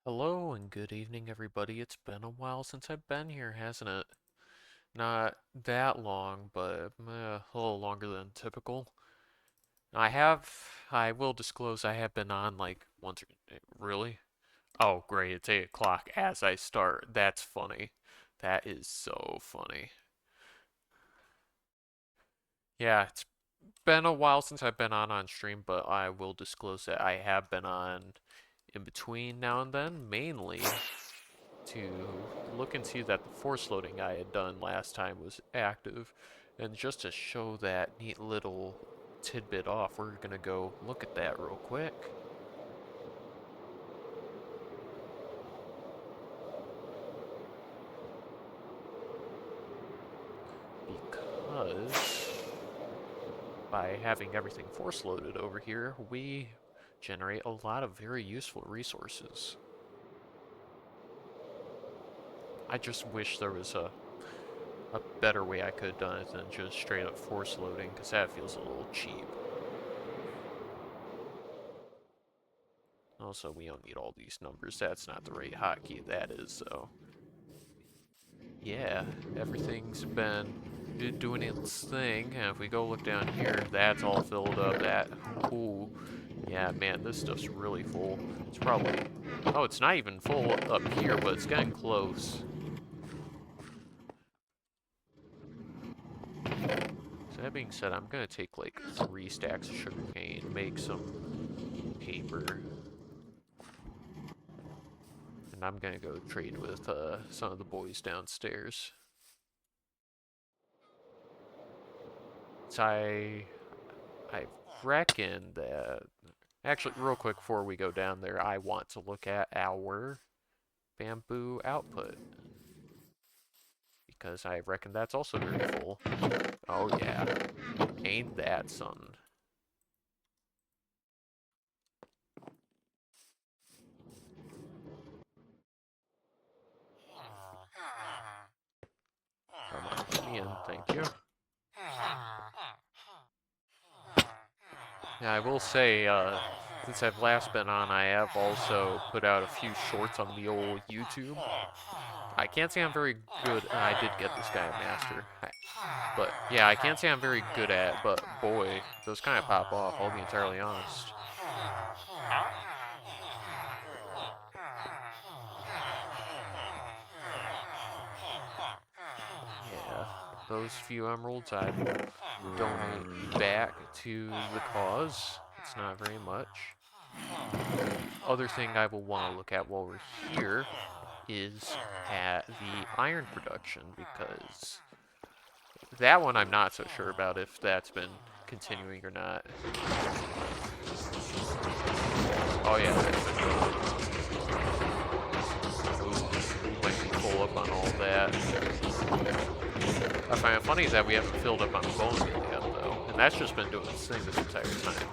Hello and good evening, everybody. It's been a while since I've been here, hasn't it? Not that long, but a little longer than typical. I will disclose I have been on like once. Really? Oh, great. It's 8 o'clock as I start. That's funny. That is so funny. Yeah, it's been a while since I've been on stream, but I will disclose that I have been on in between now and then, mainly to look and see that the force loading I had done last time was active. And just to show that neat little tidbit off, we're going to go look at that real quick. Because by having everything force loaded over here, we generate a lot of very useful resources. I just wish there was a better way I could have done it than just straight up force loading, because that feels a little cheap. Also, we don't need all these numbers. That's not the right hotkey that is, so. Yeah, everything's been doing its thing. And if we go look down here, that's all filled up. Ooh, yeah, man, this stuff's really full. It's probably, oh, it's not even full up here, but it's getting close. So that being said, I'm gonna take like 3 stacks of sugarcane, make some paper, and I'm gonna go trade with some of the boys downstairs. So I reckon that actually, real quick before we go down there, I want to look at our bamboo output because I reckon that's also very full. Oh yeah, ain't that something? Come on, let me in, thank you. Yeah, I will say, since I've last been on, I have also put out a few shorts on the old YouTube. I can't say I'm very good. I did get this guy a master. But yeah, I can't say I'm very good at, but boy, those kind of pop off, I'll be entirely honest. Yeah, those few emeralds I will donate back to the cause. It's not very much. Other thing I will want to look at while we're here is at the iron production because that one I'm not so sure about if that's been continuing or not. Oh yeah, that's been going. We might be full up on all that. I find it funny that we haven't filled up on bone meal yet though, and that's just been doing its thing this entire time.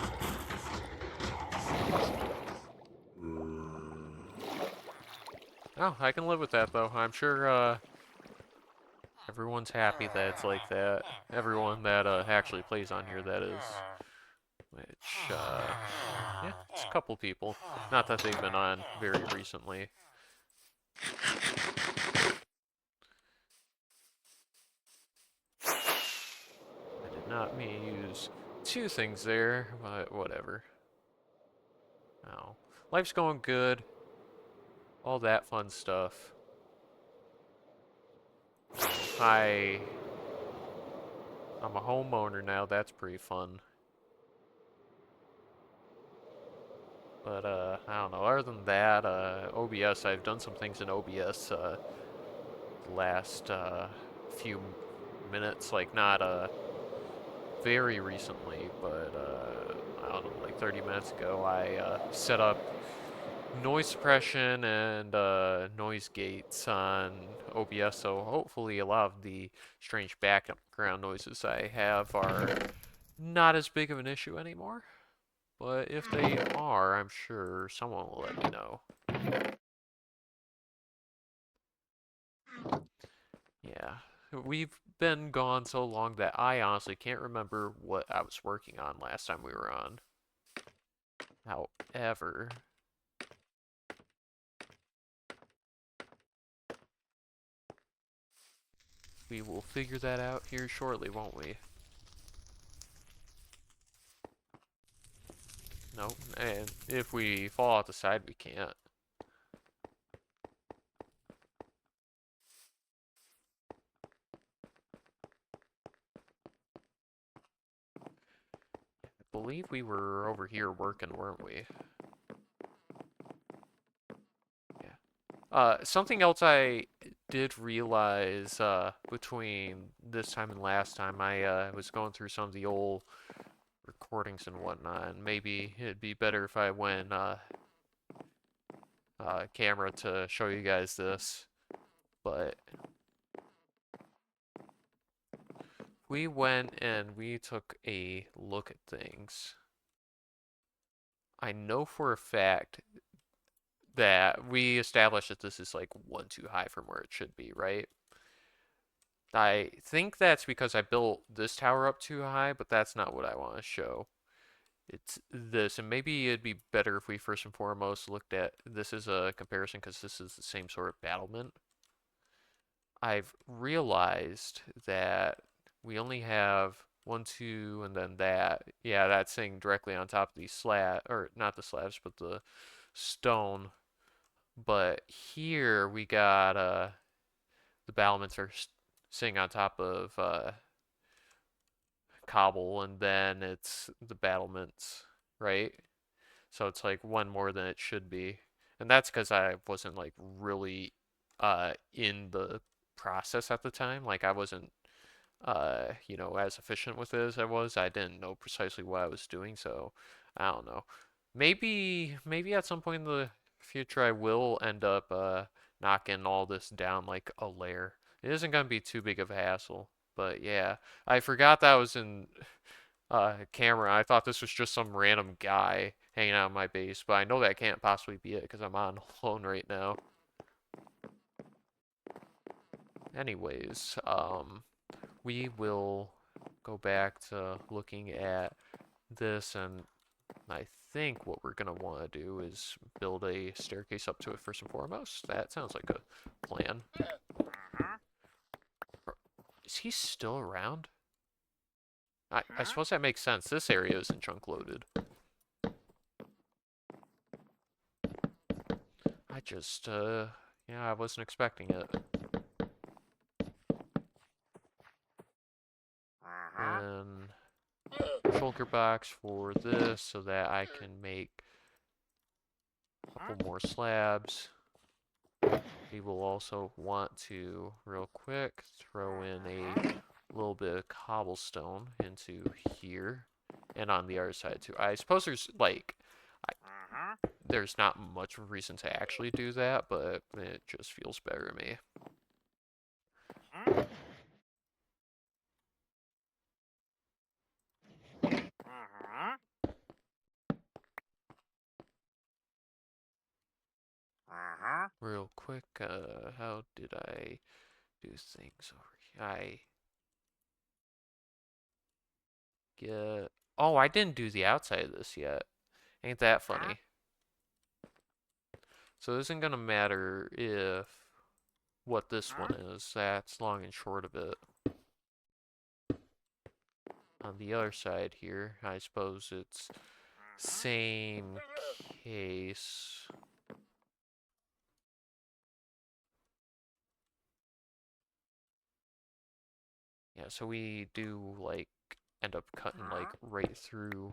Oh, I can live with that though. I'm sure everyone's happy that it's like that. Everyone that actually plays on here, that is. Which, yeah, it's a couple people. Not that they've been on very recently. I did not mean to use 2 things there, but whatever. Oh, life's going good. All that fun stuff. I, I'm a homeowner now. That's pretty fun. But I don't know. Other than that, OBS. I've done some things in OBS the last few minutes. Like not very recently, but I don't know, like 30 minutes ago, I set up noise suppression and noise gates on OBS, so hopefully a lot of the strange background noises I have are not as big of an issue anymore. But if they are, I'm sure someone will let me know. Yeah. We've been gone so long that I honestly can't remember what I was working on last time we were on. However, We will figure that out here shortly, won't we? Nope. And if we fall out the side, we can't. I believe we were over here working, weren't we? Yeah. Something else I did realize between this time and last time, I was going through some of the old recordings and whatnot, and maybe it'd be better if I went camera to show you guys this. But we went and we took a look at things. I know for a fact that we established that this is like one too high from where it should be, right? I think that's because I built this tower up too high, but that's not what I want to show. It's this, and maybe it'd be better if we first and foremost looked at this as a comparison because this is the same sort of battlement. I've realized that we only have one, two, and then that. Yeah, that's sitting directly on top of these slab, or not the slabs, but the stone. But here we got the battlements are sitting on top of cobble, and then it's the battlements, right? So it's like one more than it should be. And that's because I wasn't like really in the process at the time. Like I wasn't as efficient with it as I was. I didn't know precisely what I was doing, so I don't know. Maybe at some point in the future I will end up knocking all this down like a layer. It isn't gonna be too big of a hassle, but yeah, I forgot that was in camera. I thought this was just some random guy hanging out in my base, but I know that can't possibly be it because I'm on alone right now. Anyways, we will go back to looking at this, and I think what we're gonna want to do is build a staircase up to it first and foremost. That sounds like a plan. Is he still around? I suppose that makes sense. This area isn't chunk loaded. I just, yeah, I wasn't expecting it. And shulker box for this so that I can make a couple more slabs. We will also want to, real quick, throw in a little bit of cobblestone into here. And on the other side too. I suppose there's like, there's not much reason to actually do that, but it just feels better to me. Real quick, how did I do things over here? I get... Oh, I didn't do the outside of this yet. Ain't that funny? So it isn't gonna matter if what this one is. That's long and short of it. On the other side here, I suppose it's same case. Yeah, so we do like end up cutting like right through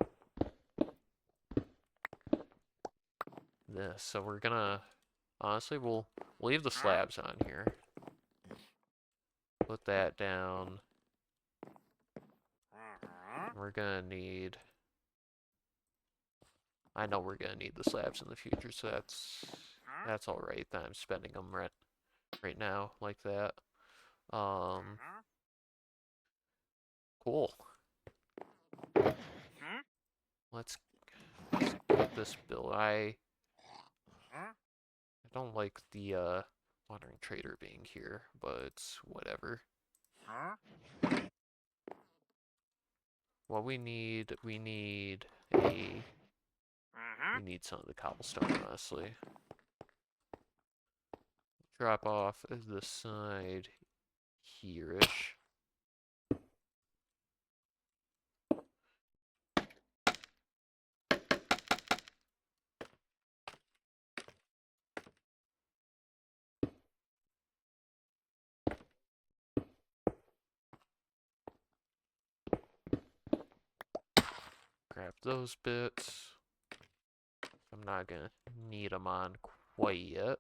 this. So we're gonna honestly we'll leave the slabs on here. Put that down. We're gonna need, I know we're gonna need the slabs in the future, so that's all right that I'm spending them right now like that. Cool. Let's get this built. I don't like the wandering trader being here, but it's whatever. What we need some of the cobblestone, honestly. Drop off the side here-ish. Grab those bits. I'm not gonna need them on quite yet.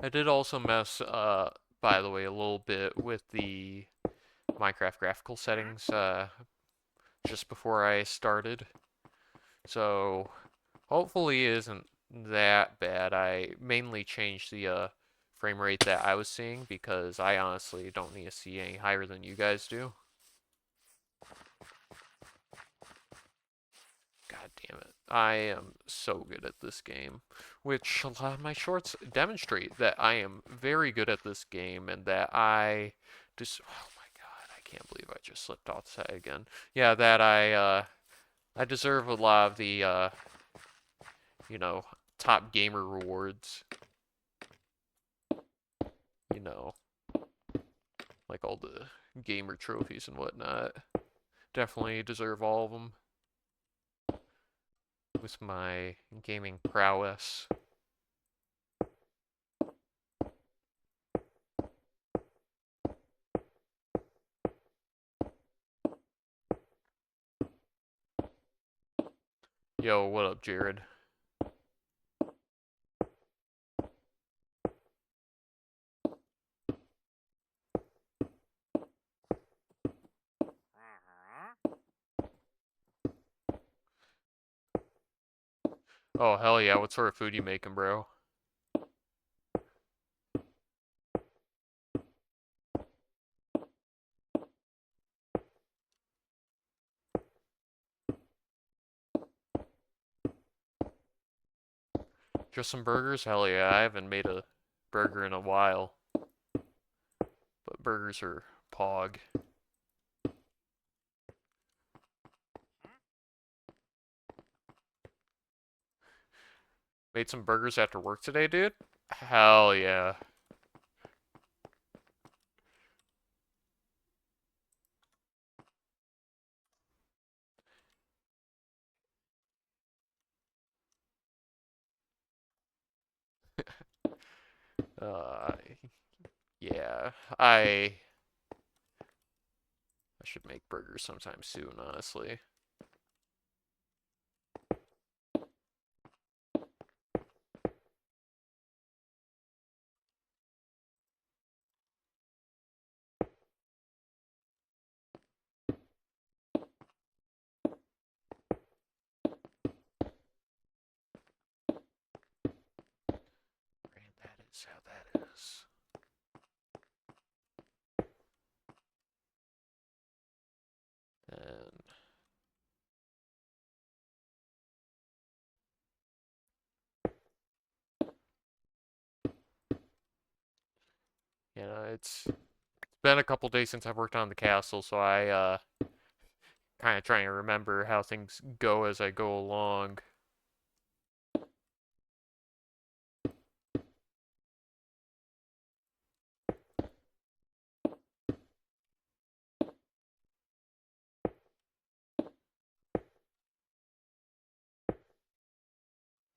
I did also mess, by the way, a little bit with the Minecraft graphical settings just before I started. So hopefully it isn't that bad. I mainly changed the frame rate that I was seeing because I honestly don't need to see any higher than you guys do. God damn it. I am so good at this game, which a lot of my shorts demonstrate that I am very good at this game and that I just, oh my god, I can't believe I just slipped off the side again. Yeah, that I deserve a lot of the, you know, top gamer rewards, you know, like all the gamer trophies and whatnot. Definitely deserve all of them with my gaming prowess. Yo, what up, Jared? Oh, hell yeah, what sort of food you making, bro? Just some burgers? Hell yeah, I haven't made a burger in a while. But burgers are pog. Made some burgers after work today, dude? Hell yeah. Uh, yeah, I should make burgers sometime soon, honestly. And that is how that is. And you know, it's been a couple days since I've worked on the castle, so I kind of trying to remember how things go as I go along.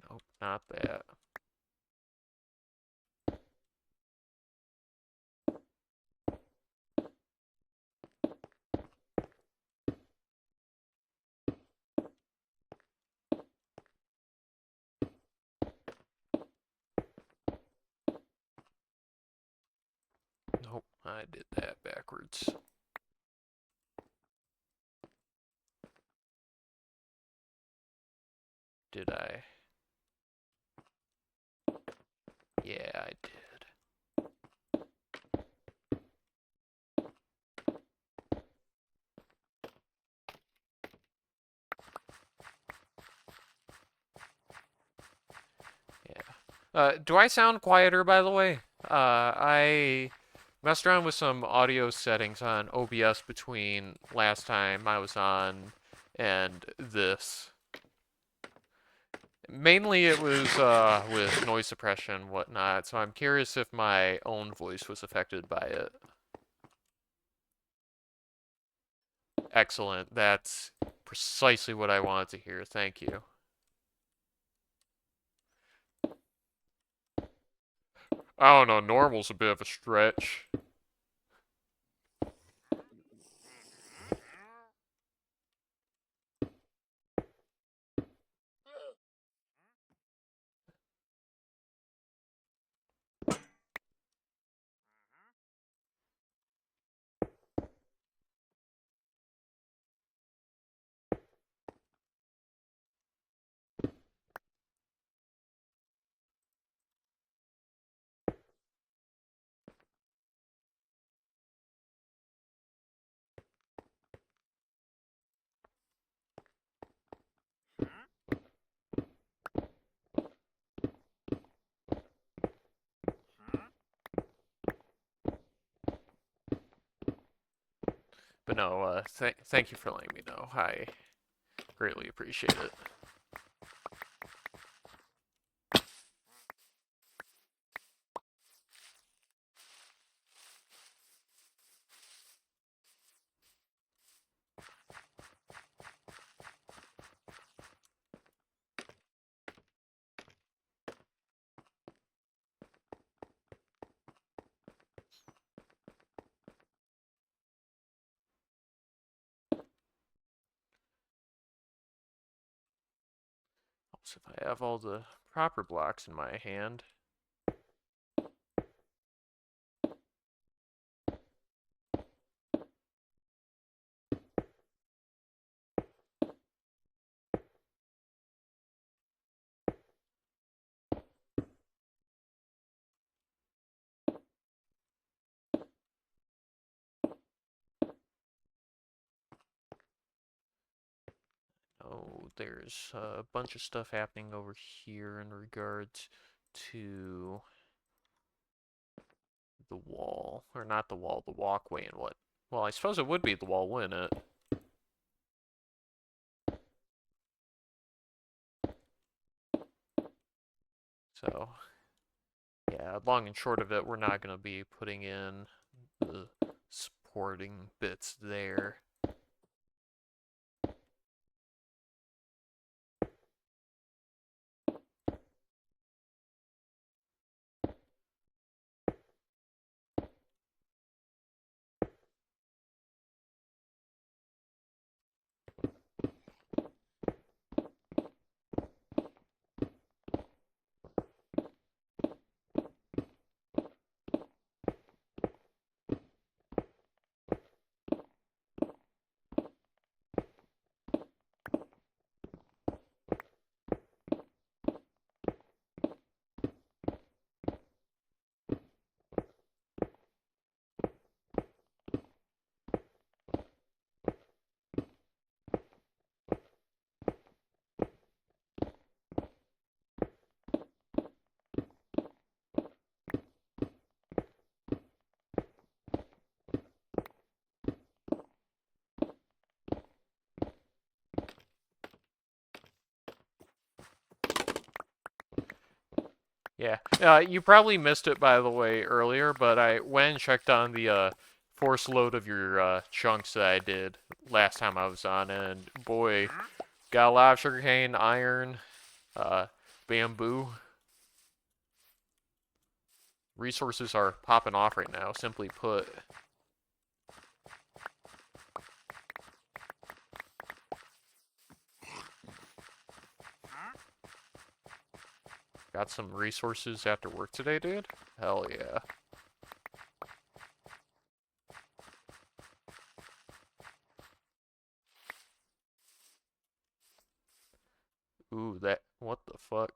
Nope, not that. Nope, I did that backwards. Did I? Yeah, I did. Yeah. Do I sound quieter, by the way? I Messed around with some audio settings on OBS between last time I was on and this. Mainly it was with noise suppression and whatnot, so I'm curious if my own voice was affected by it. Excellent. That's precisely what I wanted to hear. Thank you. I don't know, normal's a bit of a stretch. But no, thank you for letting me know. I greatly appreciate it. Also, if I have all the proper blocks in my hand. Oh, there's a bunch of stuff happening over here in regards to the wall. Or not the wall, the walkway and what. Well, I suppose it would be the wall, wouldn't it? So, yeah, long and short of it, we're not going to be putting in the supporting bits there. Yeah, you probably missed it, by the way, earlier, but I went and checked on the force load of your chunks that I did last time I was on, and boy, got a lot of sugarcane, iron, uh, bamboo. Resources are popping off right now, simply put. Got some resources after work today, dude? Hell yeah. Ooh, what the fuck?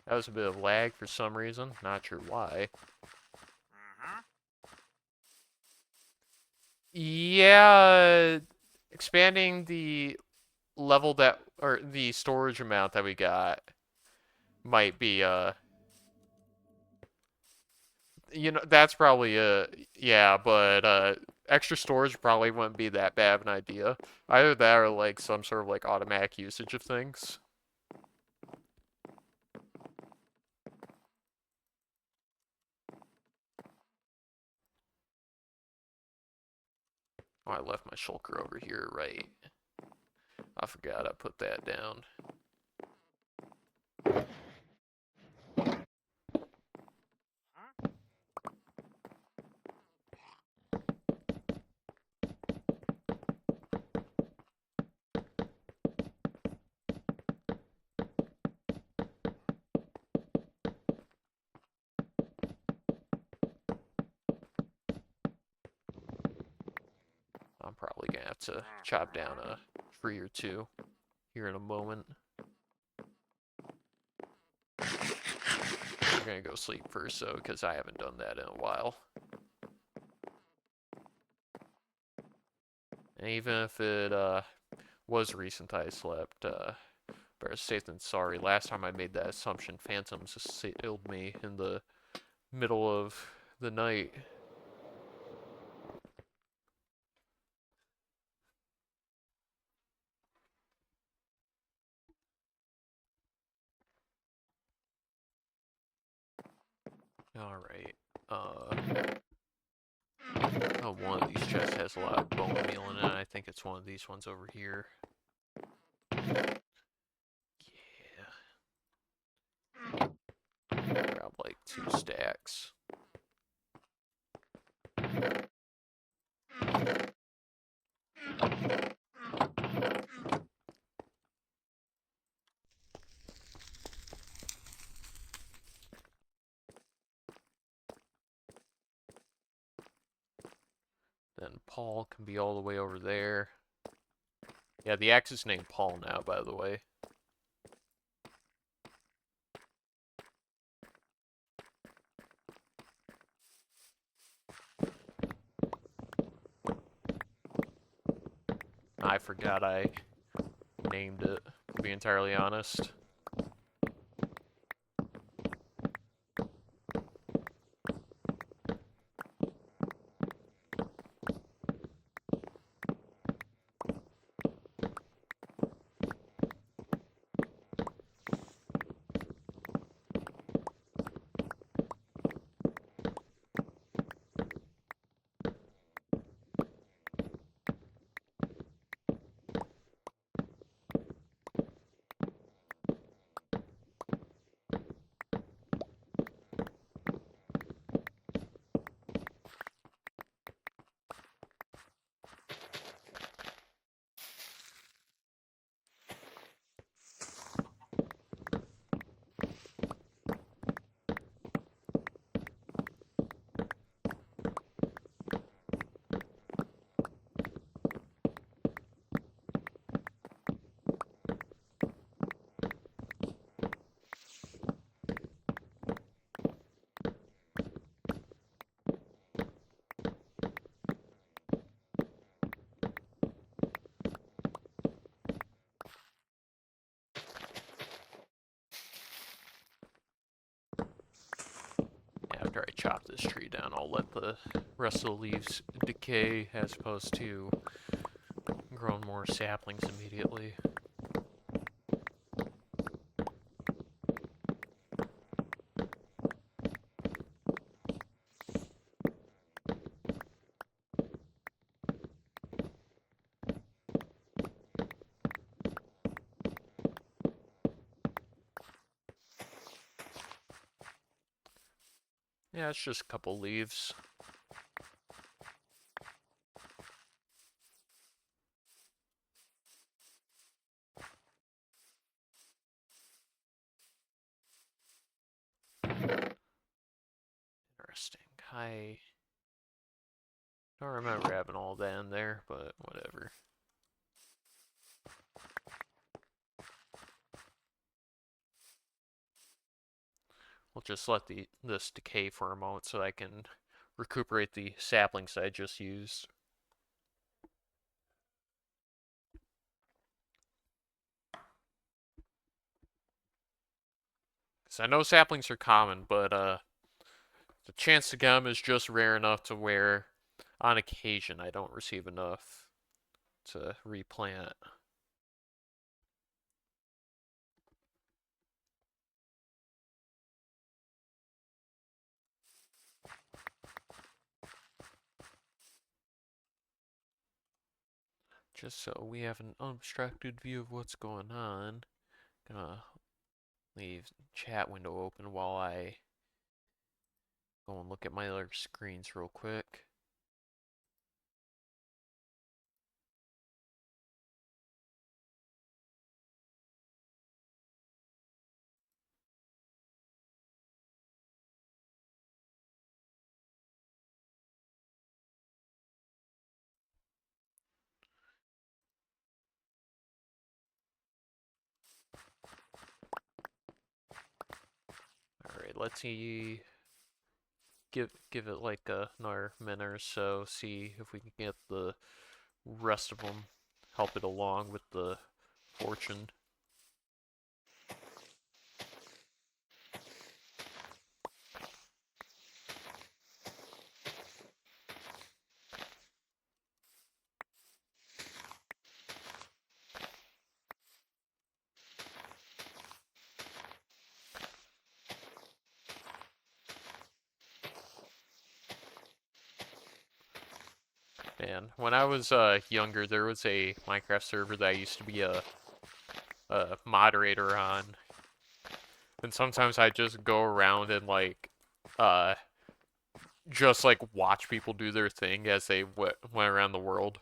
That was a bit of lag for some reason, not sure why. Yeah, expanding the level that, or the storage amount that we got might be That's probably yeah, but extra storage probably wouldn't be that bad of an idea. Either that or like some sort of like automatic usage of things. Oh, I left my shulker over here, right? I forgot I put that down. I'm probably gonna have to chop down a tree or two here in a moment. I'm gonna go sleep first though, because I haven't done that in a while. And even if it was recent I slept, better safe than sorry. Last time I made that assumption, phantoms assailed me in the middle of the night. Alright. Oh, one of these chests has a lot of bone meal in it. I think it's one of these ones over here. Yeah. Grab like 2 stacks. Then Paul can be all the way over there. Yeah, the axe is named Paul now, by the way. I forgot I named it, to be entirely honest. After I chop this tree down, I'll let the rest of the leaves decay as opposed to growing more saplings immediately. Yeah, it's just a couple leaves. Interesting. I don't remember having all that in there, but whatever. We'll just let this decay for a moment so I can recuperate the saplings I just used. Because I know saplings are common, but The chance to get them is just rare enough to where, on occasion, I don't receive enough to replant. Just so we have an unobstructed view of what's going on, gonna leave chat window open while I go and look at my other screens real quick. Alright, let's see. Give it like another minute or so, see if we can get the rest of them, help it along with the fortune. Man, when I was younger, there was a Minecraft server that I used to be a moderator on, and sometimes I just go around and like uh just like watch people do their thing as they went around the world.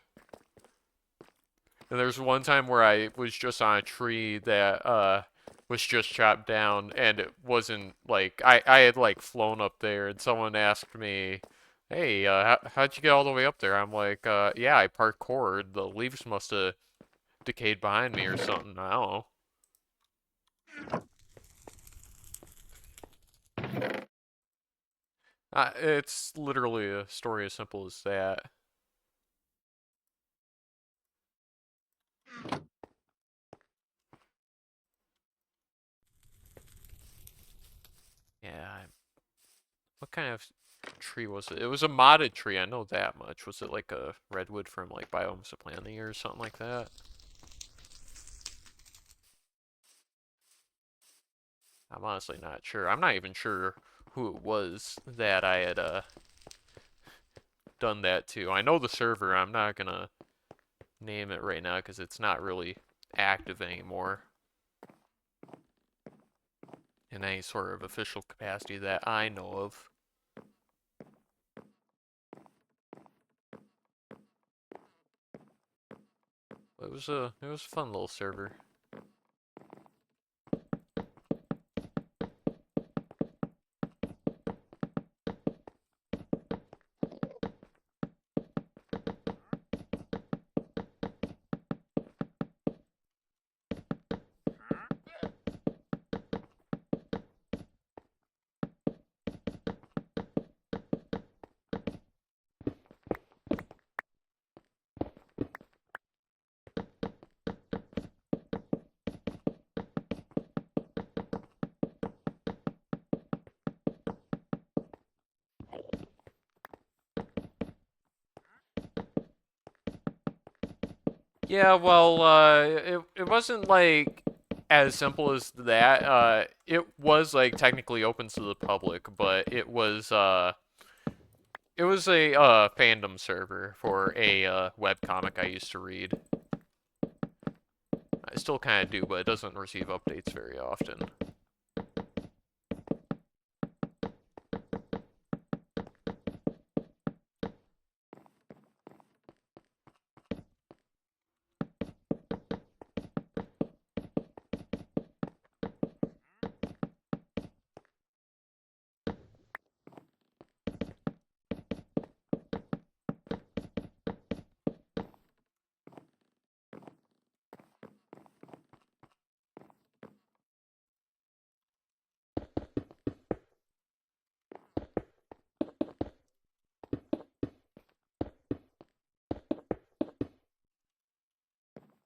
And there's one time where I was just on a tree that was just chopped down, and it wasn't like I had like flown up there, and someone asked me, "Hey, how'd you get all the way up there?" I'm like, "Yeah, I parkoured. The leaves must have decayed behind me or something. I don't know." It's literally a story as simple as that. Yeah. What kind of tree was it? It was a modded tree. I know that much. Was it like a redwood from like Biomes of Planning or something like that? I'm honestly not sure. I'm not even sure who it was that I had done that to. I know the server. I'm not gonna name it right now because it's not really active anymore in any sort of official capacity that I know of. It was a fun little server. Yeah, well, it wasn't like as simple as that. It was like technically open to the public, but it was a fandom server for a webcomic I used to read. I still kind of do, but it doesn't receive updates very often.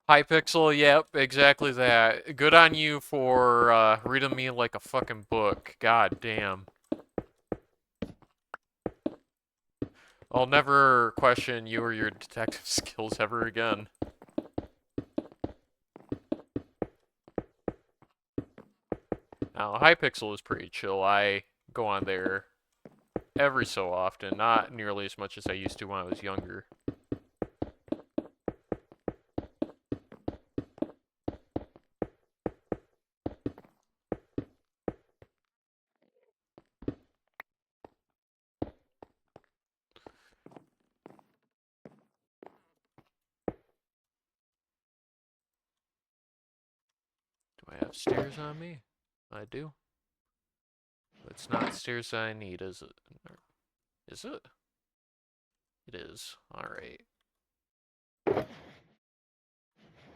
Hypixel, yep, exactly that. Good on you for reading me like a fucking book. God damn. I'll never question you or your detective skills ever again. Now, Hypixel is pretty chill. I go on there every so often, not nearly as much as I used to when I was younger. Do I have stairs on me? I do. It's not stairs I need, is it? Is it? It is. Alright.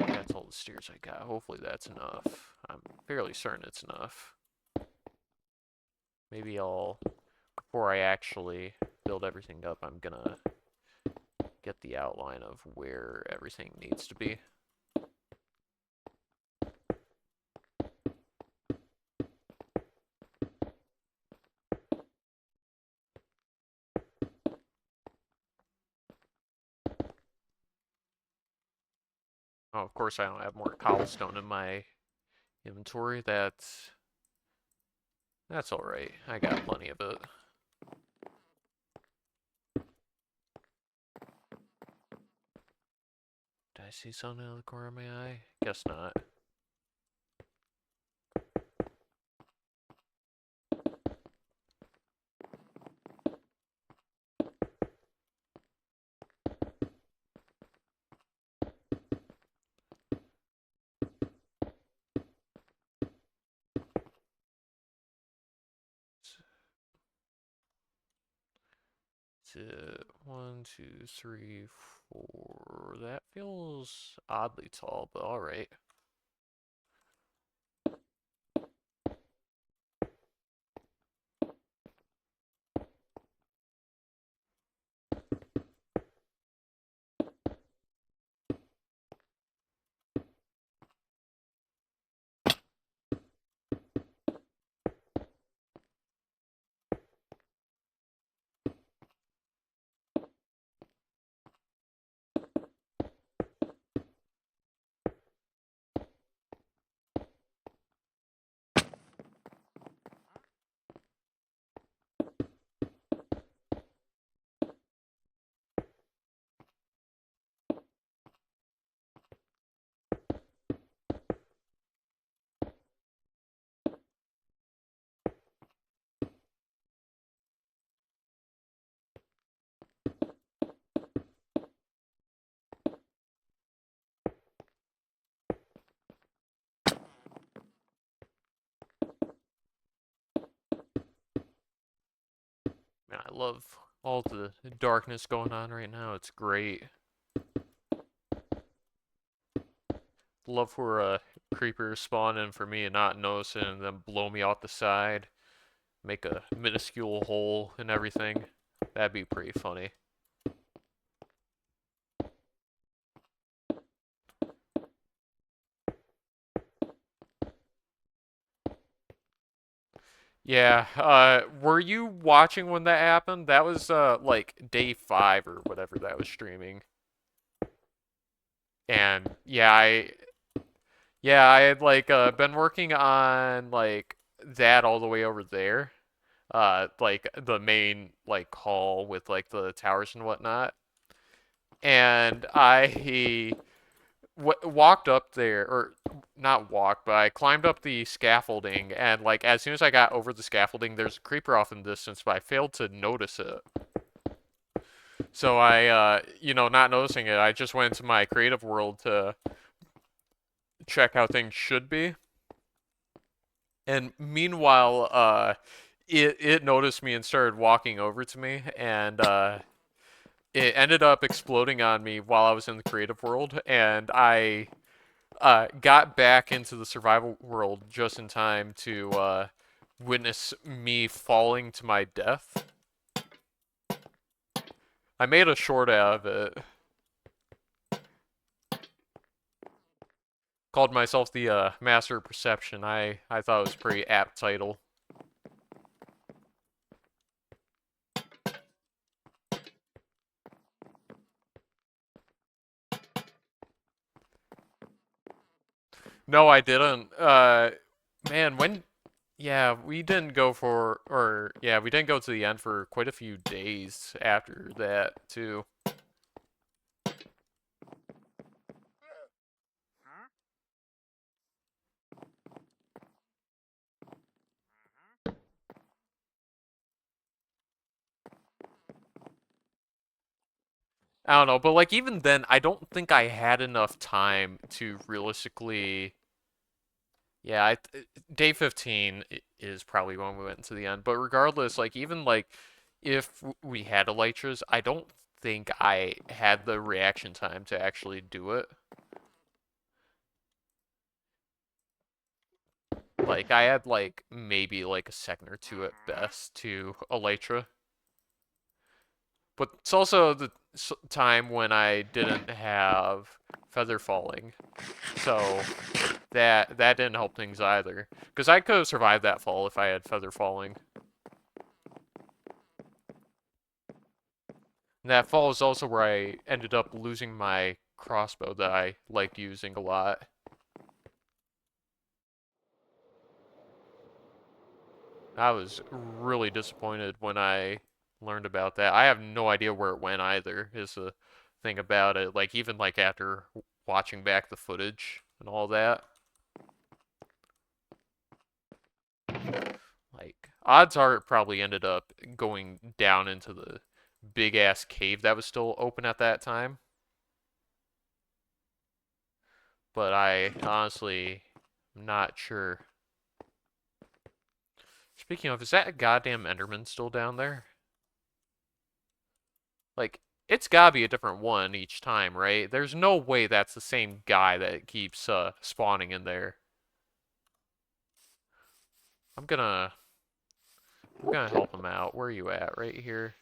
That's all the stairs I got. Hopefully that's enough. I'm fairly certain it's enough. Maybe before I actually build everything up, I'm gonna get the outline of where everything needs to be. Oh, of course I don't have more cobblestone in my inventory. That's alright. I got plenty of it. Did I see something out of the corner of my eye? Guess not. One, two, three, four. That feels oddly tall, but alright. Man, I love all the darkness going on right now. It's great. Love for a creeper spawn in for me and not notice it and then blow me out the side. Make a minuscule hole and everything. That'd be pretty funny. Yeah, were you watching when that happened? That was, like, day 5 or whatever that was streaming. And, yeah, I had, like, been working on, like, that all the way over there. Like, the main, like, hall with, like, the towers and whatnot. And I walked up there, or not walked, but I climbed up the scaffolding, and like as soon as I got over the scaffolding, there's a creeper off in the distance, but I failed to notice it. So not noticing it, I just went into my creative world to check how things should be. And meanwhile, it noticed me and started walking over to me, and it ended up exploding on me while I was in the creative world, and I got back into the survival world just in time to witness me falling to my death. I made a short out of it. Called myself the Master of Perception. I thought it was a pretty apt title. No, I didn't. Man, yeah, we didn't go for, or yeah, we didn't go to the end for quite a few days after that too. I don't know, but like even then, I don't think I had enough time to realistically. Yeah, day 15 is probably when we went to the end. But regardless, like even like if we had elytras, I don't think I had the reaction time to actually do it. Like I had like maybe like a second or two at best to elytra. But it's also the time when I didn't have feather falling, so that didn't help things either. Because I could have survived that fall if I had feather falling. And that fall is also where I ended up losing my crossbow that I liked using a lot. I was really disappointed when I learned about that. I have no idea where it went either, is the thing about it. Like, even like after watching back the footage and all that. Like, odds are it probably ended up going down into the big ass cave that was still open at that time. But I honestly am not sure. Speaking of, is that goddamn Enderman still down there? Like, it's gotta be a different one each time, right? There's no way that's the same guy that keeps spawning in there. I'm gonna I'm gonna help him out. Where are you at? Right here.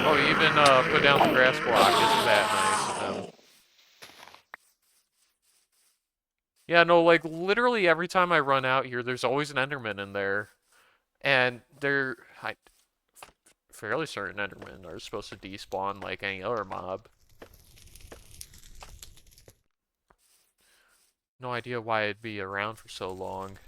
Oh, you even put down the grass block. Isn't that nice of him? Yeah, no, like literally every time I run out here, there's always an Enderman in there, and I fairly certain Endermen are supposed to despawn like any other mob. No idea why it'd be around for so long.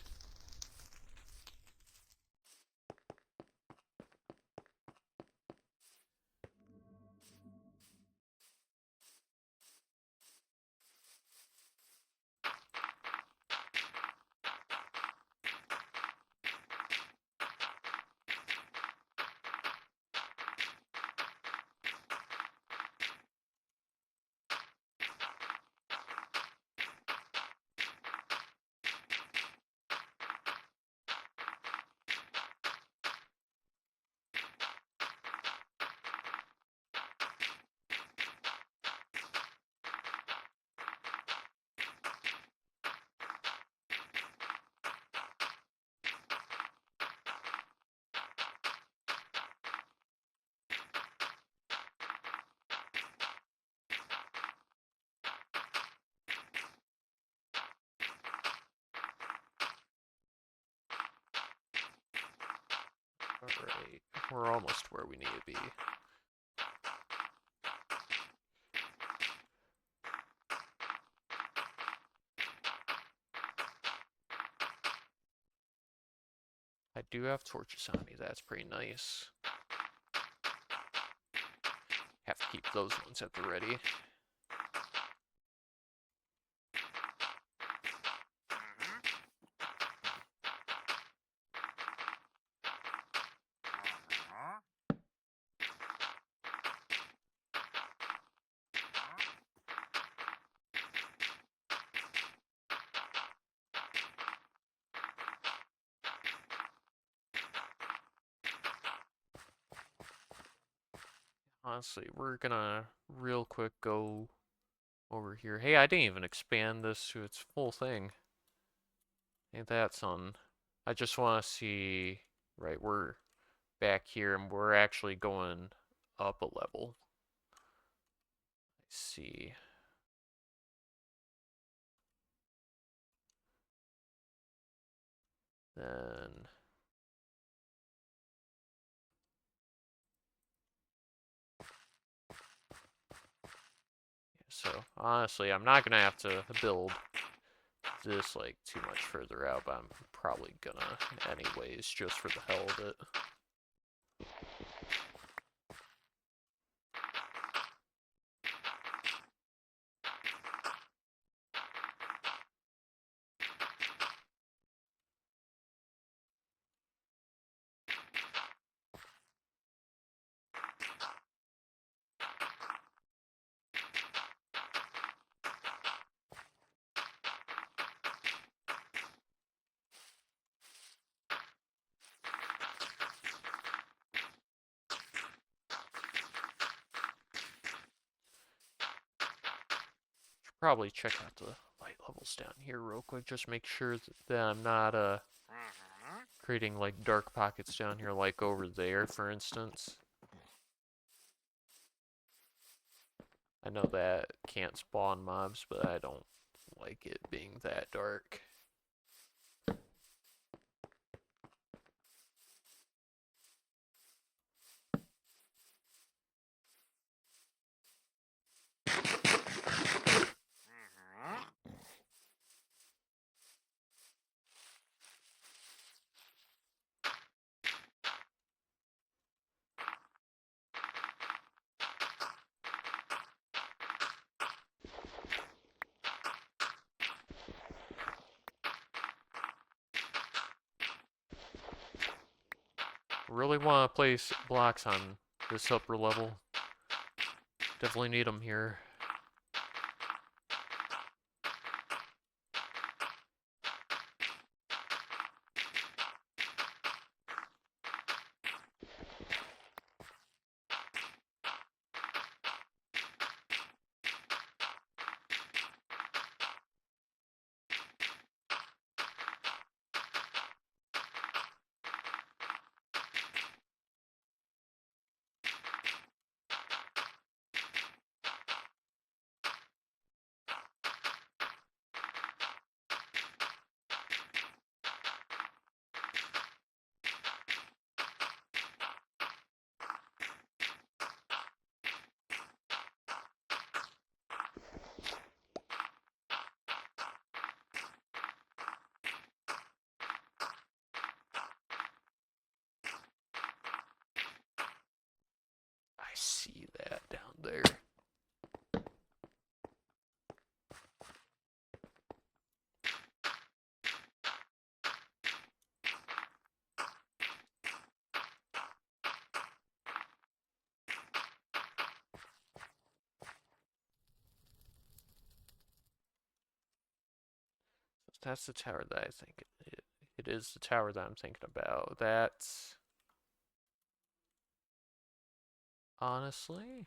Alright, we're almost where we need to be. I do have torches on me, that's pretty nice. Have to keep those ones at the ready. Honestly, we're gonna real quick go over here. Hey, I didn't even expand this to its full thing. Ain't that something? I just want to see. Right, we're back here and we're actually going up a level. Let's see. Then, so honestly, I'm not gonna have to build this like too much further out, but I'm probably gonna anyways, just for the hell of it. Should probably check out the light levels down here real quick, just make sure that I'm not creating like dark pockets down here like over there, for instance. I know that can't spawn mobs, but I don't like it being that dark. Really want to place blocks on this upper level. Definitely need them here. I see that down there. That's the tower that I think it is the tower that I'm thinking about. That's honestly,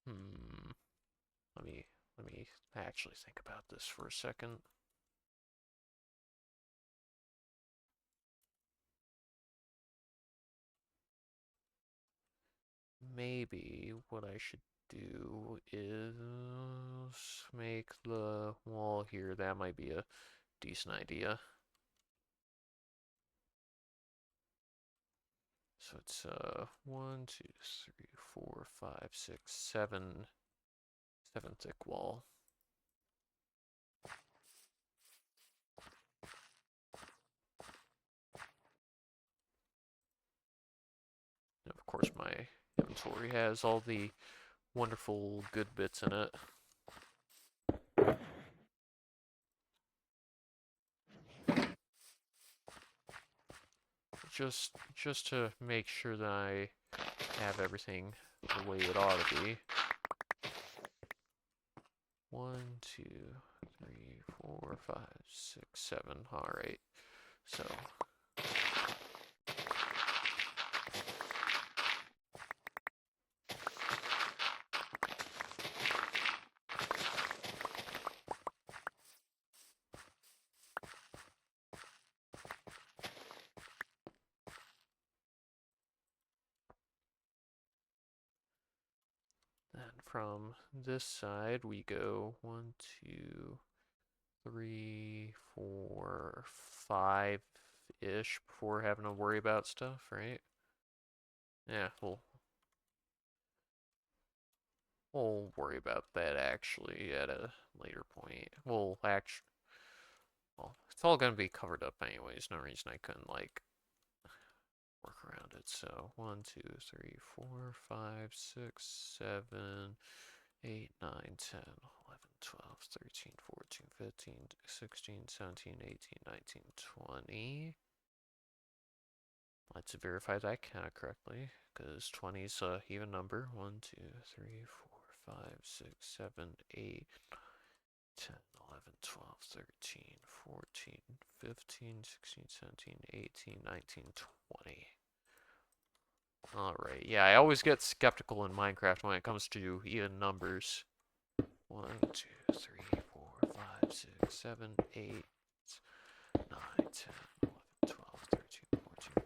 hmm. Let me actually think about this for a second. Maybe what I should do is make the wall here. That might be a decent idea. So it's 1, 2, 3, 4, 5, 6, 7, 7 thick wall. And of course, my inventory has all the wonderful good bits in it. Just to make sure that I have everything the way it ought to be. 1, 2, 3, 4, 5, 6, 7. All right. So then from this side we go 1, 2, 3, 4, 5-ish before having to worry about stuff, right? Yeah, we'll worry about that actually at a later point. Well, it's all gonna be covered up anyways. No reason I couldn't like work around it. So 1, 2, 3, 4, 5, 6, 7, 8, 9, 10, 11, 12, 13, 14, 15, 16, 17, 18, 19, 20. Let's verify that counted correctly, because 20 is an even number. 1, 2, 3, 4, 5, 6, 7, 8, 10, 11, 12, 13, 14, 15, 16, 17, 18, 19, 20. Alright, yeah, I always get skeptical in Minecraft when it comes to even numbers. 1, 2, 3, 4, 5, 6, 7, 8, 9, 10, 11, 12, 13, 14,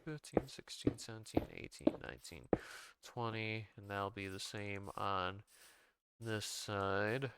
15, 16, 17, 18, 19, 20, and that'll be the same on this side.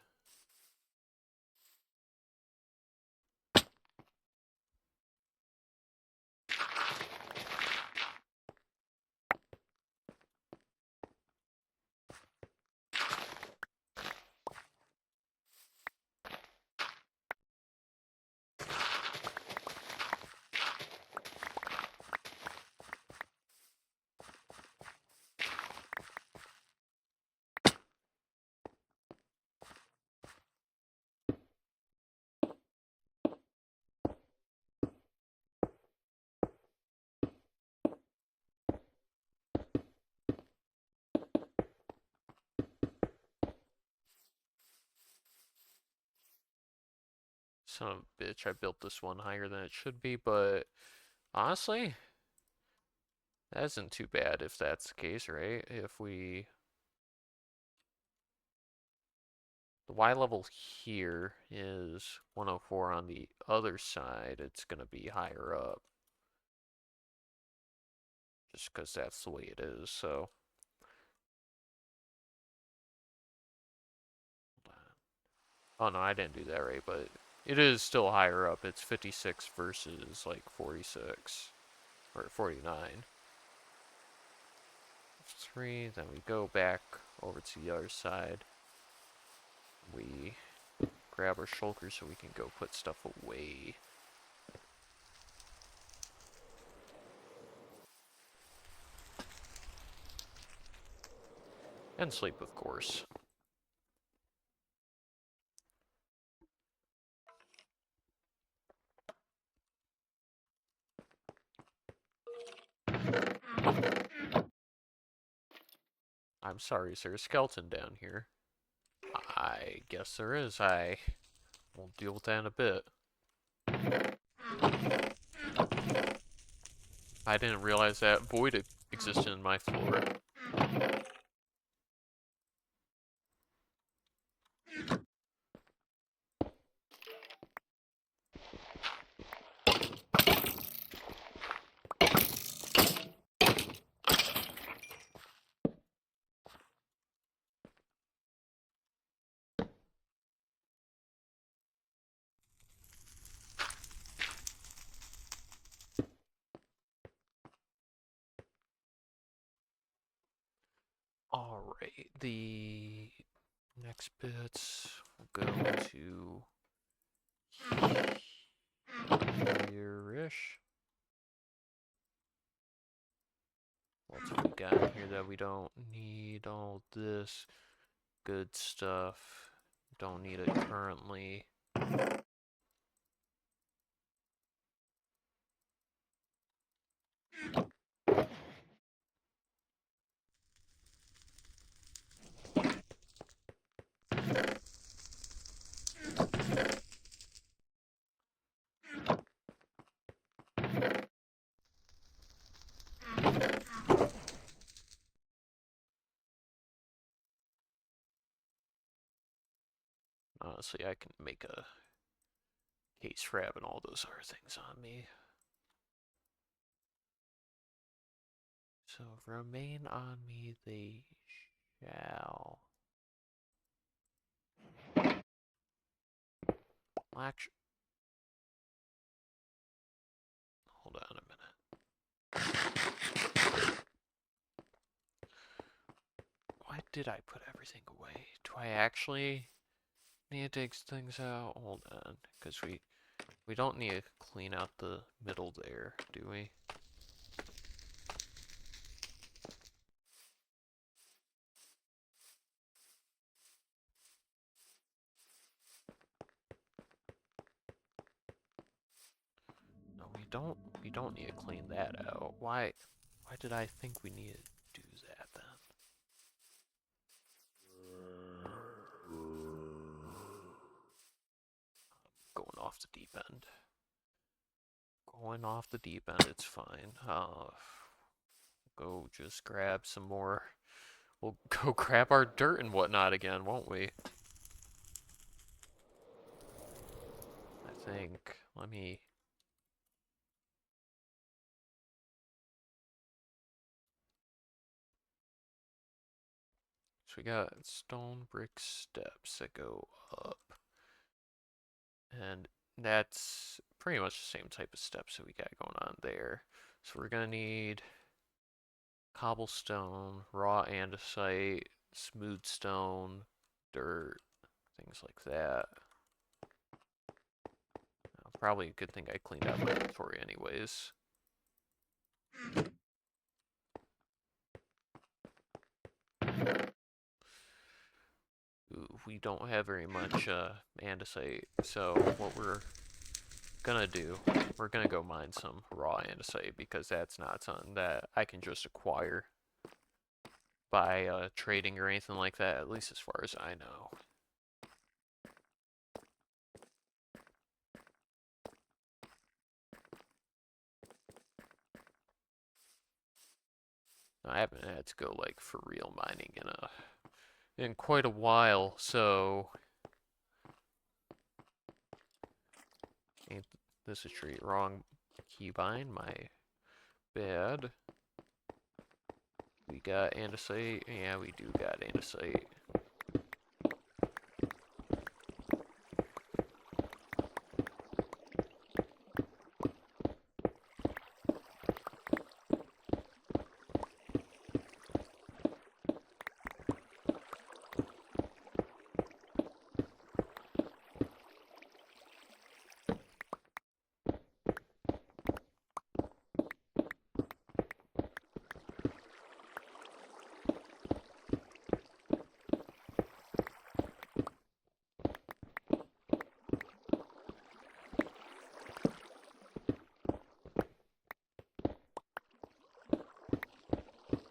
Son of a bitch, I built this one higher than it should be, but honestly, that isn't too bad if that's the case, right? The Y level here is 104 on the other side, it's going to be higher up. Just because that's the way it is, so. Oh no, I didn't do that right, but it is still higher up. It's 56 versus like 46 or 49. 3, then we go back over to the other side. We grab our shulker so we can go put stuff away. And sleep, of course. I'm sorry, is there a skeleton down here? I guess there is. I will deal with that in a bit. I didn't realize that void existed in my floor. Alright, the next bits will go to here-ish. What's we got in here that we don't need? All this good stuff. Don't need it currently. Honestly, I can make a case for having all those other things on me. So remain on me they shall. Actually, did I put everything away? Do I actually need to dig things out? Hold on, because we don't need to clean out the middle there, do we? No, we don't need to clean that out. Why did I think we needed to do that then? Going off the deep end. Going off the deep end, it's fine. Go just grab some more. We'll go grab our dirt and whatnot again, won't we? I think. Let me. So we got stone brick steps that go up. And that's pretty much the same type of steps that we got going on there. So we're gonna need cobblestone, raw andesite, smooth stone, dirt, things like that. Probably a good thing I cleaned out my inventory anyways. Ooh, we don't have very much andesite, so what we're gonna do, we're gonna go mine some raw andesite because that's not something that I can just acquire by trading or anything like that, at least as far as I know. I haven't had to go like for real mining in quite a while, so ain't this a treat? Wrong keybind, my bad. We got andesite. Yeah, we do got andesite.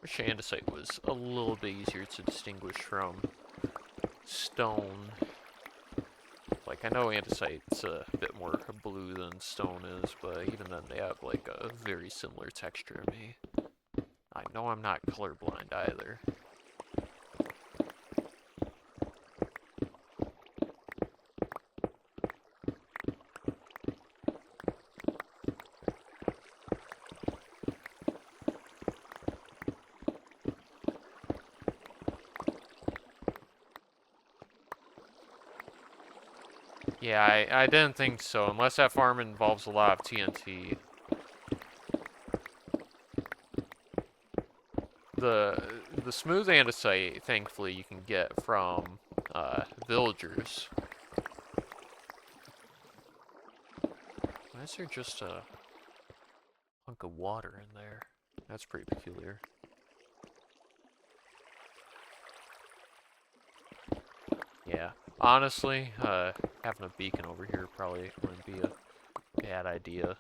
Wish andesite was a little bit easier to distinguish from stone. Like, I know andesite's a bit more blue than stone is, but even then they have like a very similar texture to me. I know I'm not colorblind either. Yeah, I didn't think so, unless that farm involves a lot of TNT. The the smooth andesite, thankfully, you can get from villagers. Why is there just a hunk of water in there? That's pretty peculiar. Yeah, honestly, having a beacon over here probably wouldn't be a bad idea.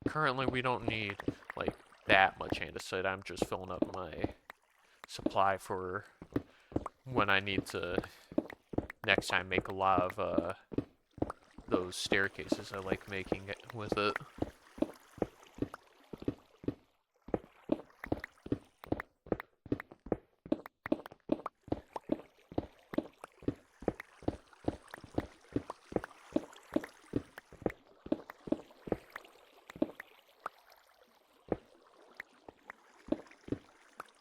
Currently, we don't need like that much andesite. I'm just filling up my supply for when I need to next time make a lot of those staircases I like making it with it.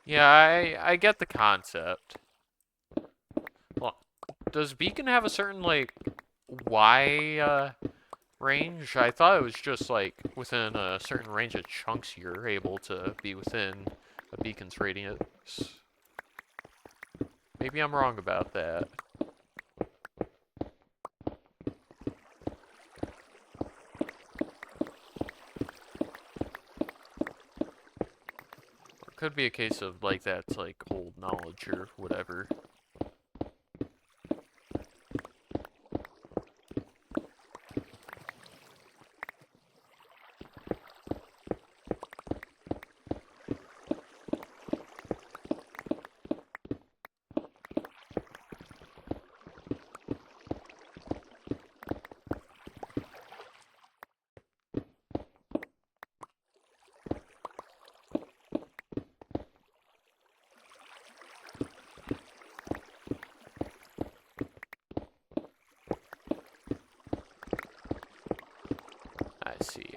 Yeah, I get the concept. Well, does Beacon have a certain, like, Y range? I thought it was just, like, within a certain range of chunks you're able to be within a beacon's radius. Maybe I'm wrong about that. It could be a case of, like, that's, like, old knowledge or whatever.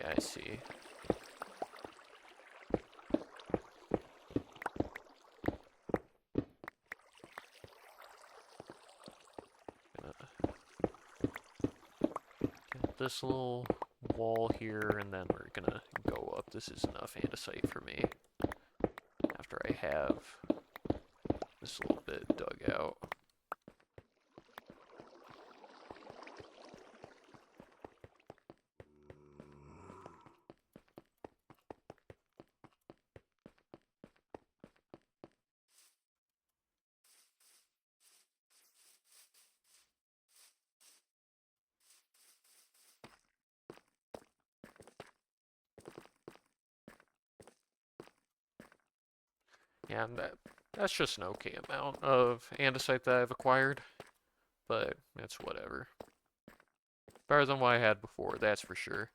I see. Get this little wall here, and then we're gonna go up. This is enough andesite for me. After I have this little bit dug out. Yeah, and that's just an okay amount of andesite that I've acquired, but it's whatever. Better than what I had before, that's for sure.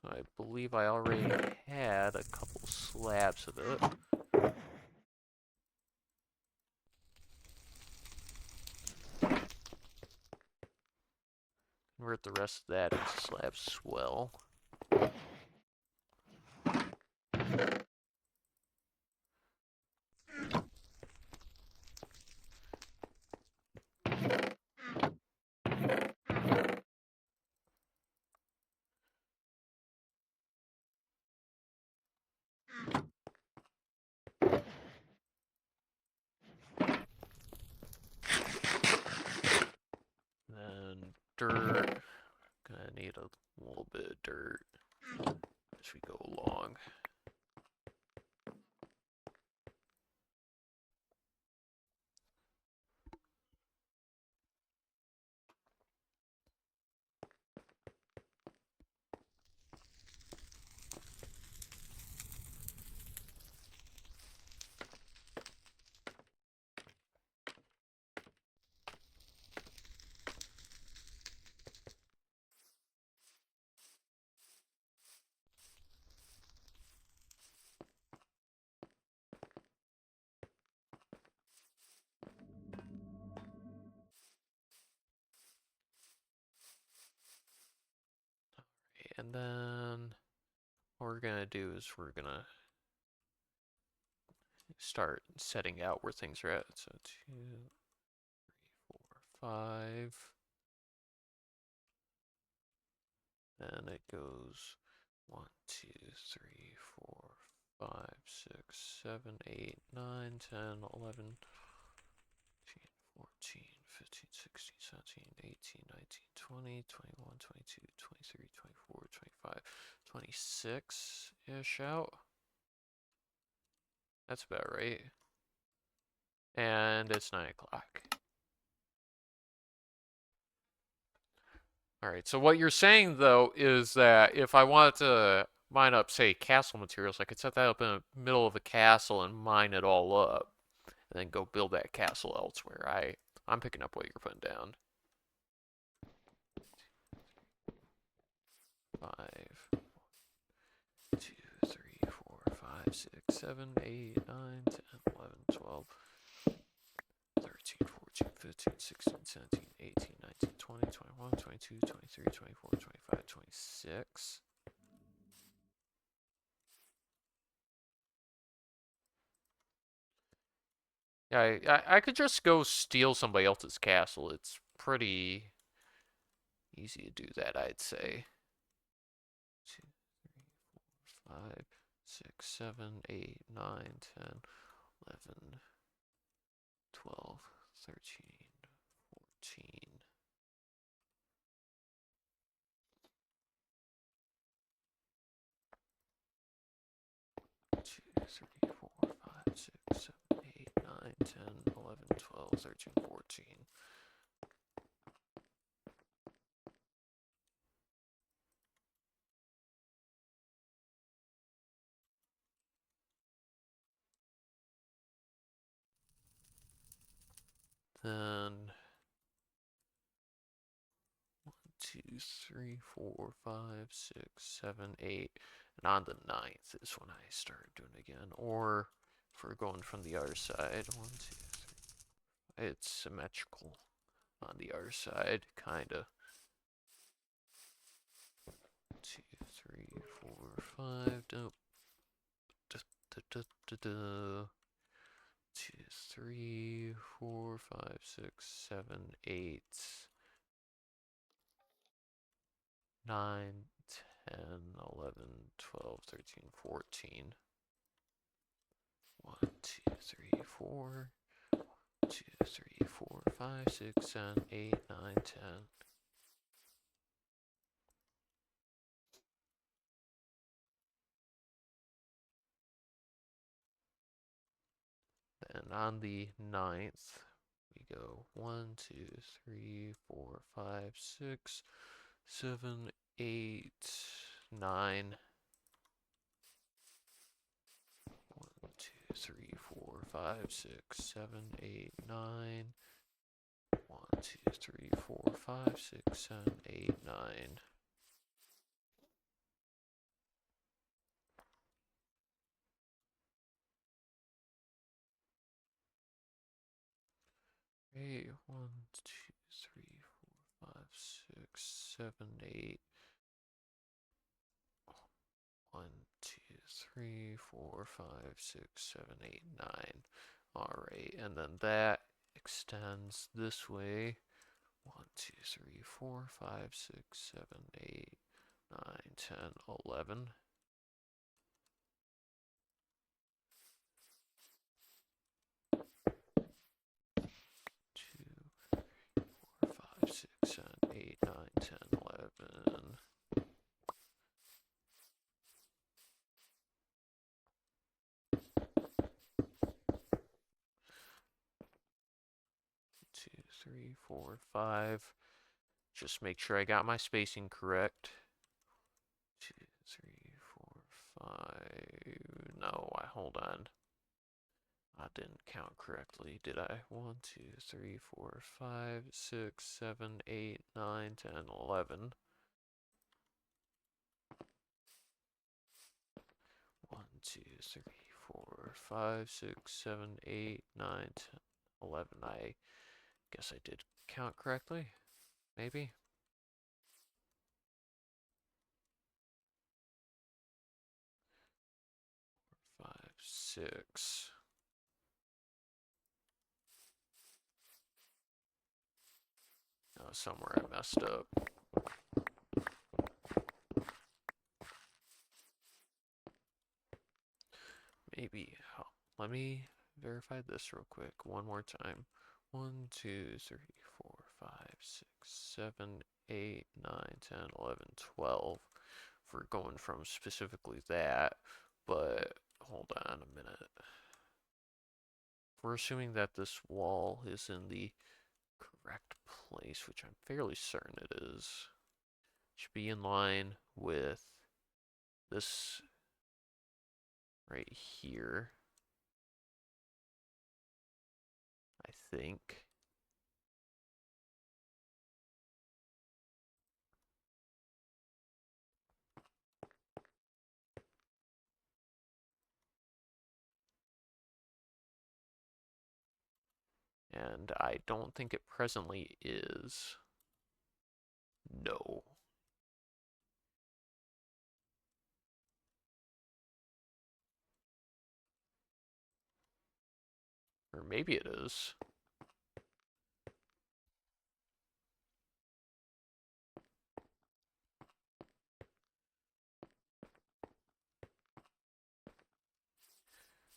I believe I already had a couple slabs of it. Convert the rest of that into slabs as well. Then dirt. Gonna need a little bit of dirt as we go along. And then what we're gonna do is we're gonna start setting out where things are at. So 2, 3, 4, 5. Then it goes 1, 2, 3, 4, 5, 6, 7, 8, 9, 10, 11, 14, 15, 16, 17, 18, 19, 20, 21, 22, 23, 24, 25, 26-ish out. That's about right. And it's 9 o'clock. Alright, so what you're saying, though, is that if I wanted to mine up, say, castle materials, I could set that up in the middle of a castle and mine it all up, and then go build that castle elsewhere. I'm picking up what you're putting down. 5, 2, 3, 4, 5, 6, 7, 8, 9, 10, 11, 12, 13, 14, 15, 16, 17, 18, 19, 20, 21, 22, 23, 24, 25, 26. Yeah, I could just go steal somebody else's castle. It's pretty easy to do that, I'd say. 2, 5, 6, 7, 8, 9, 10, 11, 12, 13, 14. 2, 3, 4, 5, 6, 7, 8, 9, 10, 11, 12, 13, 14. Then 2, 3, 4, 5, 6, 7, 8. And on the ninth is when I start doing it again. Or if we're going from the other side, 1, 2, 3. It's symmetrical on the other side, kinda. 2, 3, 4, 5. Nope. Da, da, da, da, da. 2, 3, 4, 5, 6, 7, 8. 9, 10, 11, 12, 13, 14. 1, 2, 3, 4. 2, 3, 4, 5, 6, 7, 8, 9, 10. Then on the ninth, we go 1, 2, 3, 4, 5, 6, 7, 8, 9. 1, 2, 3, 4, 5, 6, 7, 8, 9. 1, 2, 3, 4, 5, 6, 7, 8, 9. Okay, 1, 2, 3, 4, 5, 6, 7, 8. 1, 2, 3, 4, 5, 6, 7, 8, 9. Alright, and then that extends this way. 1, 2, 3, 4, 5, 6, 7, 8, 9, 10, 11. 2, 4, 5, 6, 7, 8, 9, 10, 11. 2, 3, 4, 5. Just make sure I got my spacing correct. 2, 3, 4, 5. No, hold on. I didn't count correctly, did I? 1, 2, 3, 4, 5, 6, 7, 8, 9, 10, 11. 1, 2, 3, 4, 5, 6, 7, 8, 9, 10, 11. I guess I did count correctly. Maybe. 5, 6. Oh, somewhere I messed up. Maybe. Oh, let me verify this real quick one more time. 1, 2, 3, 4, 5, 6, 7, 8, 9, 10, 11, 12. If we're going from specifically that, but hold on a minute. We're assuming that this wall is in the correct place, which I'm fairly certain it is. Should be in line with this right here, I think. And I don't think it presently is. No. Or maybe it is.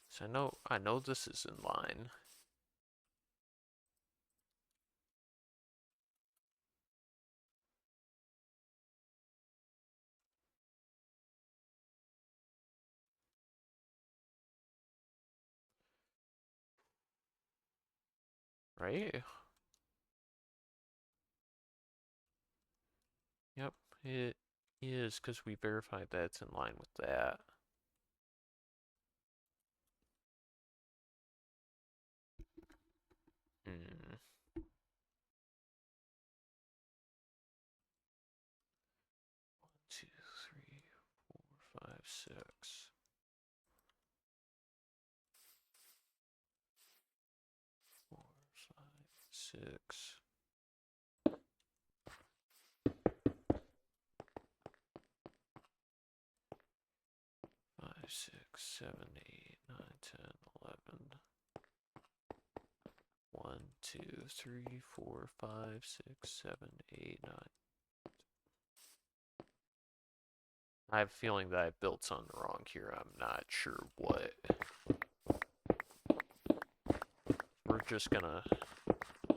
So I know this is in line. Right? Yep, it is because we verified that it's in line with that. Hmm. 2, 3, 4, 5, 6. 4, 5, 6. 5, 6, 7, 8, 9, 10, 11. 1, 2, 3, 4, 5, 6, 7, 8, 9. I have a feeling that I built something wrong here. I'm not sure what. We're just gonna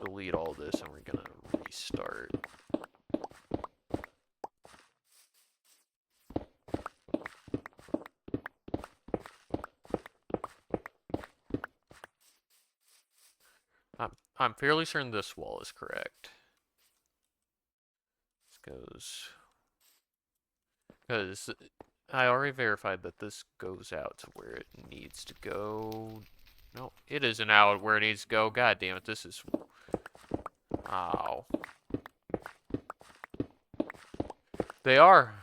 delete all this and we're gonna restart. I'm fairly certain this wall is correct. This goes, because I already verified that this goes out to where it needs to go. No, it isn't out where it needs to go. God damn it, this is... Ow. They are.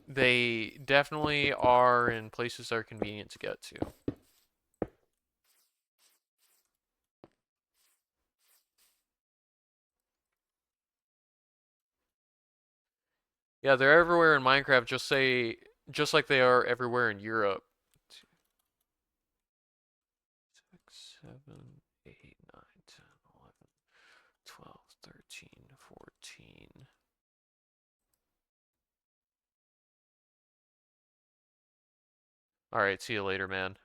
They definitely are in places that are convenient to get to. Yeah, they're everywhere in Minecraft, just like they are everywhere in Europe. 6, 7, 8, 9, 10, 11, 12, 13, 14. Alright, see you later, man.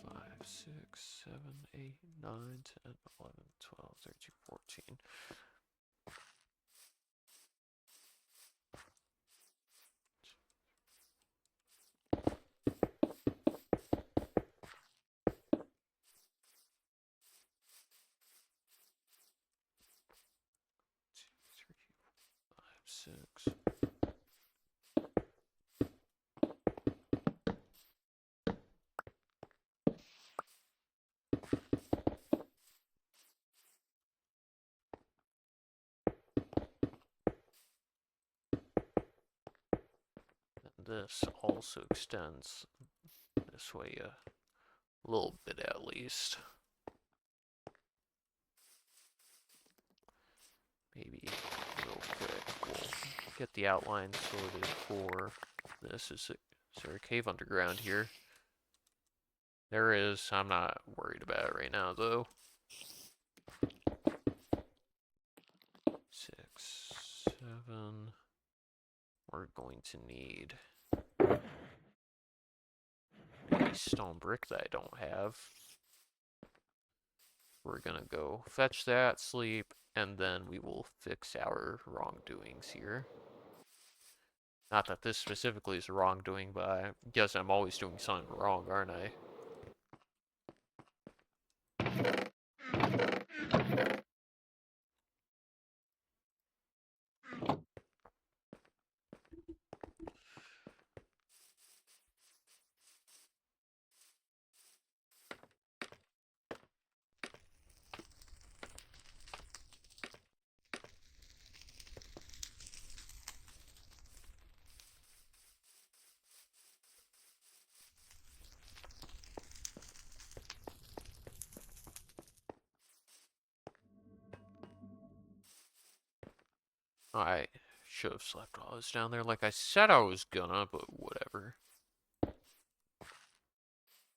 5, 6, 7, 8, 9, 10, 11, 12, 13, 14. Two, 3, 5, 6. And this also extends this way a little bit at least. Maybe real quick we'll get the outline sorted for this. Is there a cave underground here? There is. I'm not worried about it right now though. 6, 7. We're going to need maybe stone brick that I don't have. We're gonna go fetch that, sleep, and then we will fix our wrongdoings here. Not that this specifically is a wrongdoing, but I guess I'm always doing something wrong, aren't I? I should have slept while I was down there like I said I was gonna, but whatever.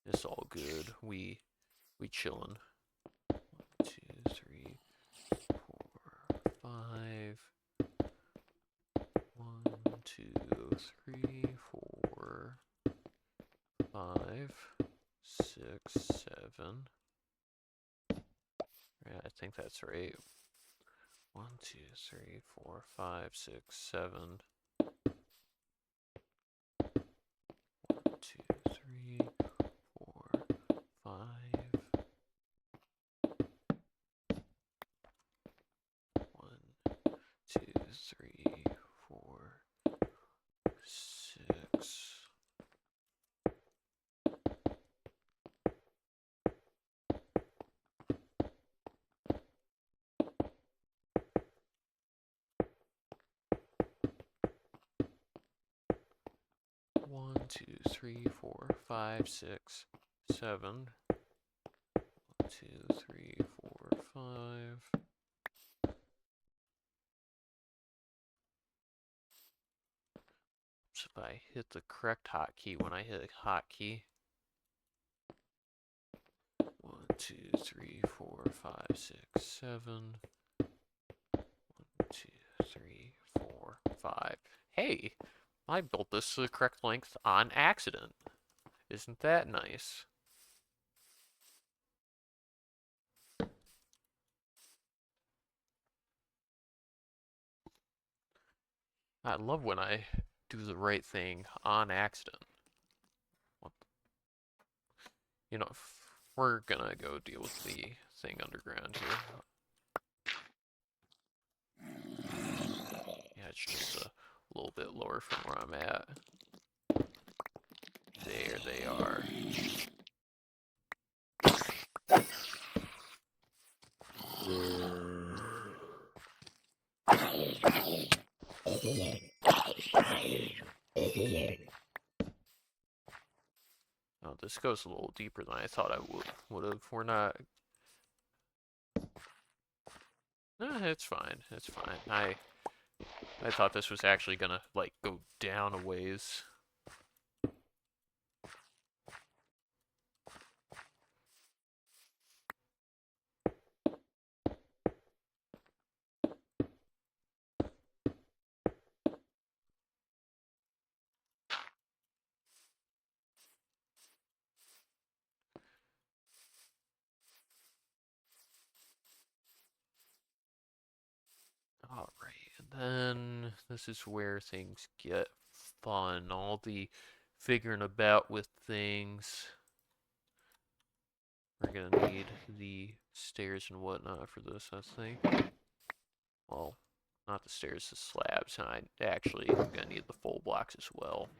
It's all good. We chillin'. 2, 3, 4, 5. 1, 2, 3, 4, 5, 6, 7. Yeah, I think that's right. 1, 2, 3, 4, 5, 6, 7. 2, 3, 4, 5. 1, 2, 3, 4, 6. 1, 2, 3, 4, 5, 6, 7. 2, 3, 4, 5. So if I hit the correct hotkey when I hit hotkey. 1, 2, 3, 4, 5, 6, 7. 1, 2, 3, 4, 5. Hey, I built this to the correct length on accident. Isn't that nice? I love when I do the right thing on accident. You know, we're gonna go deal with the thing underground here. Yeah, it's just a little bit lower from where I'm at. There they are. Oh, this goes a little deeper than I thought I would have. We're not. It's fine. It's fine. I thought this was actually gonna like go down a ways. All right, and then this is where things get fun. All the figuring about with things. We're gonna need the stairs and whatnot for this, I think. Well, not the stairs, the slabs, and I actually am gonna need the full blocks as well.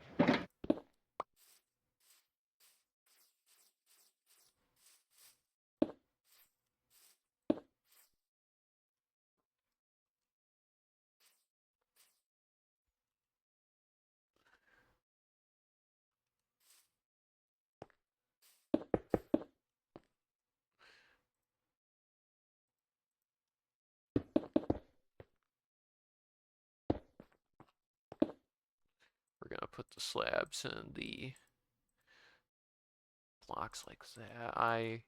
We're gonna put the slabs and the blocks like that. I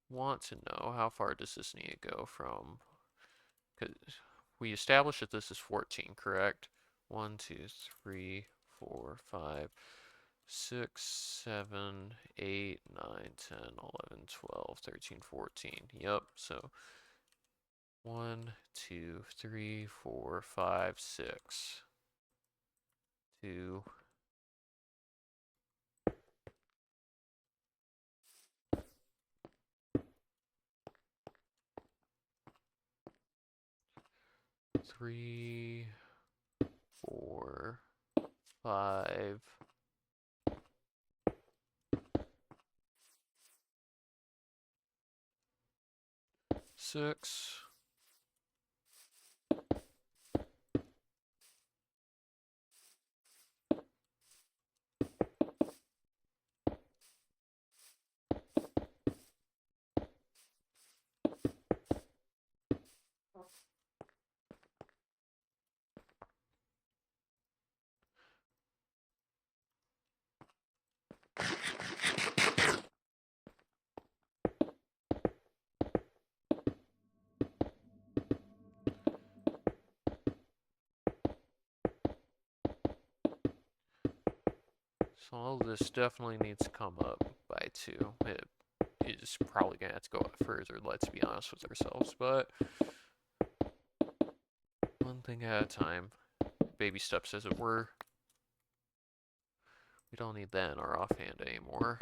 want to know how far does this need to go from, because we established that this is 14, correct? 1, 2, 3, 4, 5, 6, 7, 8, 9, 10, 11, 12, 13, 14. Yep, so 1, 2, 3, 4, 5, 6. 2, 3, 4, 5, 6. So all this definitely needs to come up by 2. It is probably going to have to go up further, let's be honest with ourselves, but one thing at a time. Baby steps, as it were. We don't need that in our offhand anymore.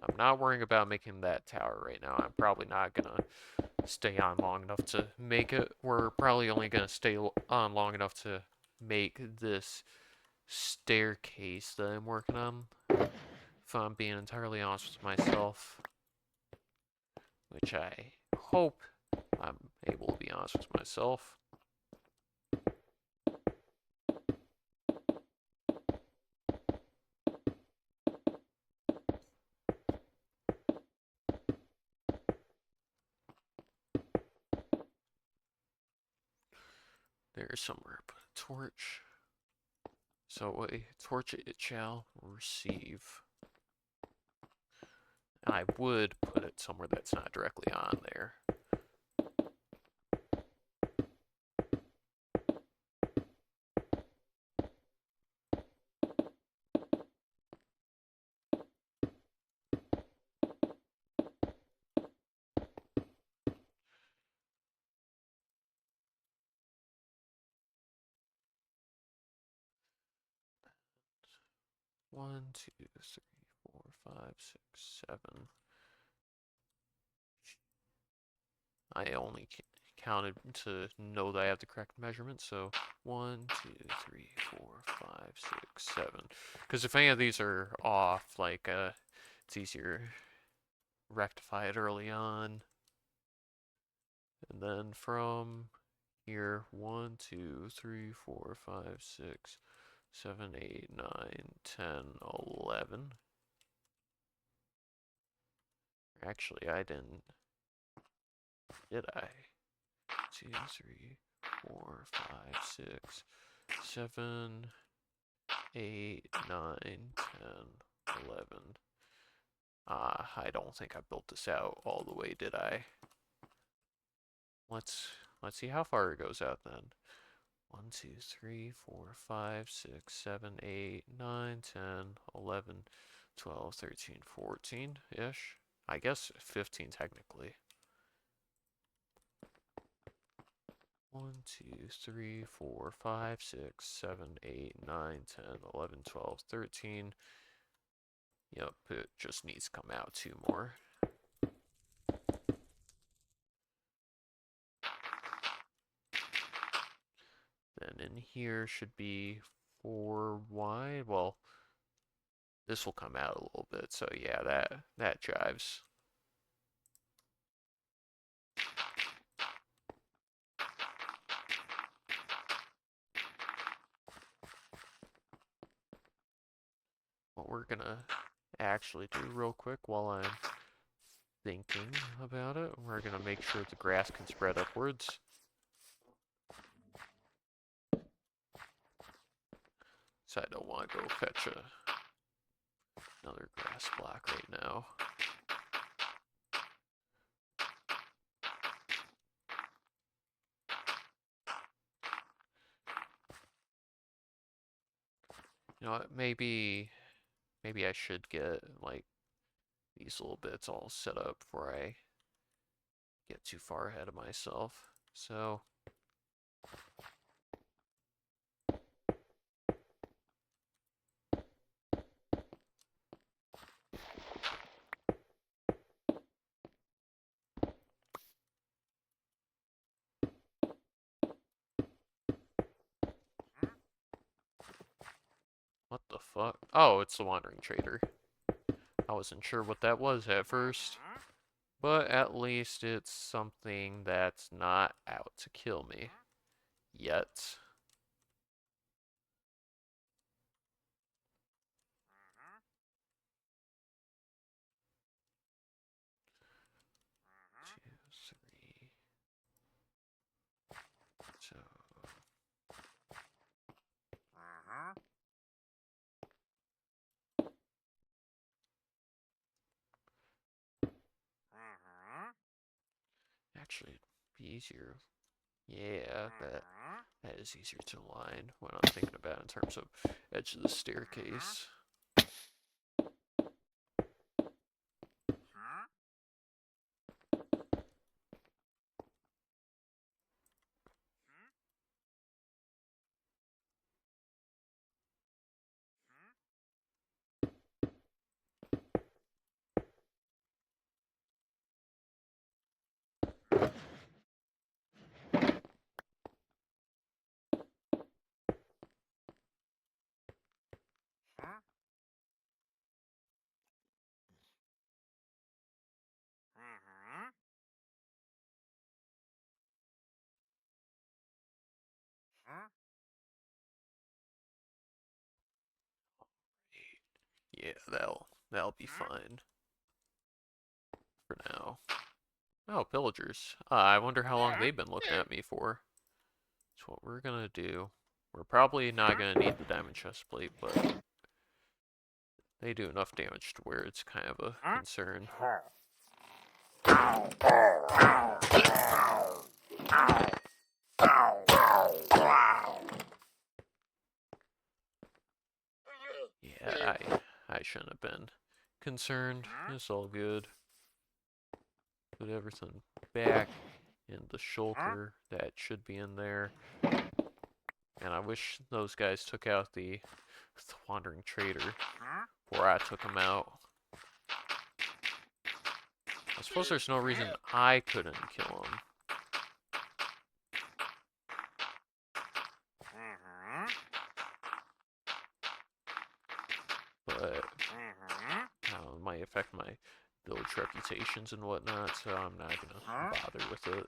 I'm not worrying about making that tower right now. I'm probably not going to stay on long enough to make it. We're probably only going to stay on long enough to make this staircase that I'm working on. If I'm being entirely honest with myself, which I hope I'm able to be honest with myself. There's somewhere to put a torch. So a torch it shall receive. I would put it somewhere that's not directly on there. One, two, three, four, five, six, seven. I only counted to know that I have the correct measurement, so 1, 2, 3, 4, 5, 6, 7. Because if any of these are off, like, it's easier to rectify it early on. And then from here, 1, 2, 3, 4, 5, 6, 7, 8, 9, 10, 11. Actually, I didn't. Did I? 2, 3, 4, 5, 6, 7, 8, 9, 10, 11. I don't think I built this out all the way, did I? Let's see how far it goes out then. 1, 2, 3, 4, 5, 6, 7, 8, 9, 10, 11, 12, 13, 14-ish. I guess 15 technically. 1, 2, 3, 4, 5, 6, 7, 8, 9, 10, 11, 12, 13. Yep, it just needs to come out 2 more. Then in here should be 4 wide. Well, this will come out a little bit, so yeah, that jives. What we're gonna actually do real quick while I'm thinking about it, we're gonna make sure the grass can spread upwards. So I don't want to go fetch another grass block right now. You know what, maybe I should get like these little bits all set up before I get too far ahead of myself. So what the fuck? Oh, it's the Wandering Trader. I wasn't sure what that was at first. But at least it's something that's not out to kill me. Yet. Two, three. So actually be easier. Yeah, that is easier to align when I'm thinking about it in terms of edge of the staircase. Yeah, that'll be fine for now. Oh, pillagers. I wonder how long they've been looking at me for. That's what we're gonna do. We're probably not gonna need the diamond chest plate, but they do enough damage to where it's kind of a concern. Yeah, I shouldn't have been concerned. It's all good. Put everything back in the shulker. That should be in there. And I wish those guys took out the wandering trader before I took him out. I suppose there's no reason I couldn't kill him. But it might affect my village reputations and whatnot, so I'm not gonna bother with it.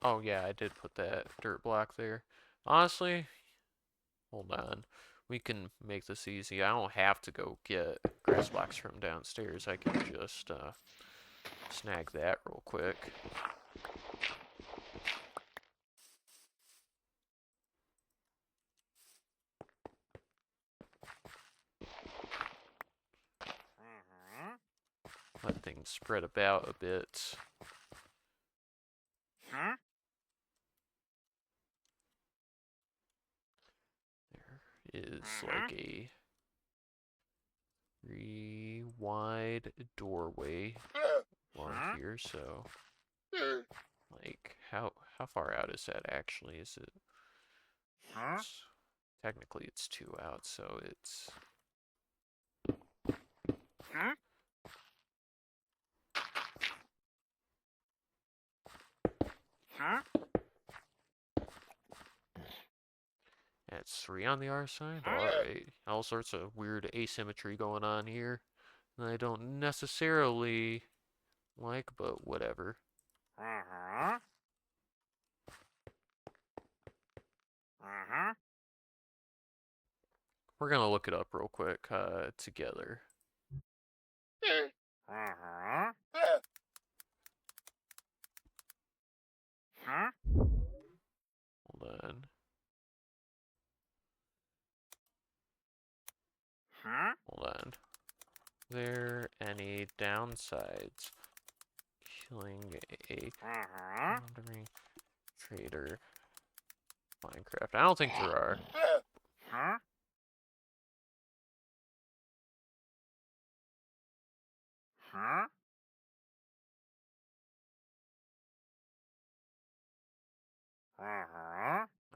Oh yeah, I did put that dirt block there. Honestly, hold on. We can make this easy. I don't have to go get grass blocks from downstairs. I can just snag that real quick. Let things spread about a bit. There is like a 3 wide doorway along here, so like how far out is that actually? Is it technically it's 2 out, so it's That's 3 on the R side? Alright. All sorts of weird asymmetry going on here that I don't necessarily like, but whatever. We're gonna look it up real quick together. Hold on. Hold on. There any downsides killing a wandering trader Minecraft? I don't think there are.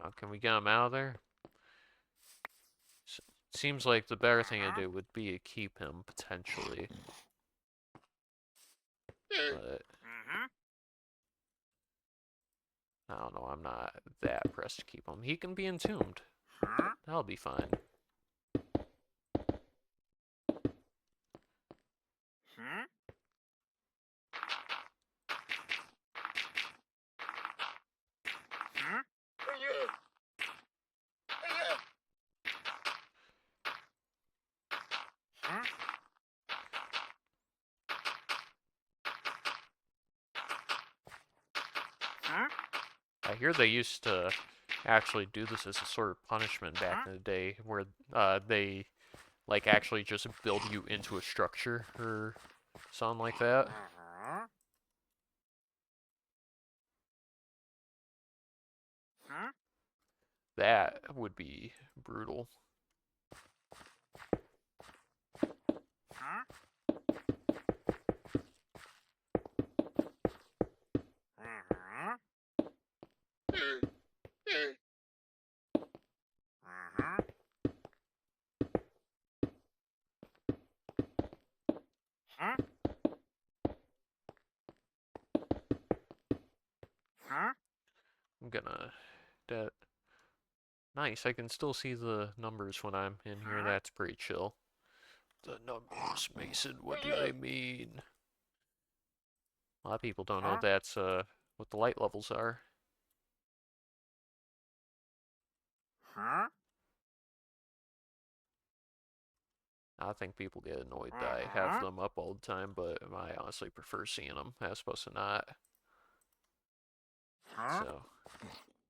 Oh, can we get him out of there? Seems like the better thing to do would be to keep him, potentially. But I don't know, I'm not that pressed to keep him. He can be entombed. That'll be fine. hear they used to actually do this as a sort of punishment back in the day, where they like actually just build you into a structure or something like that. That would be brutal. I'm gonna... That... Nice, I can still see the numbers when I'm in here. That's pretty chill. The numbers, Mason, what do they mean? A lot of people don't know that's what the light levels are. I think people get annoyed that I have them up all the time, but I honestly prefer seeing them as opposed to not. So,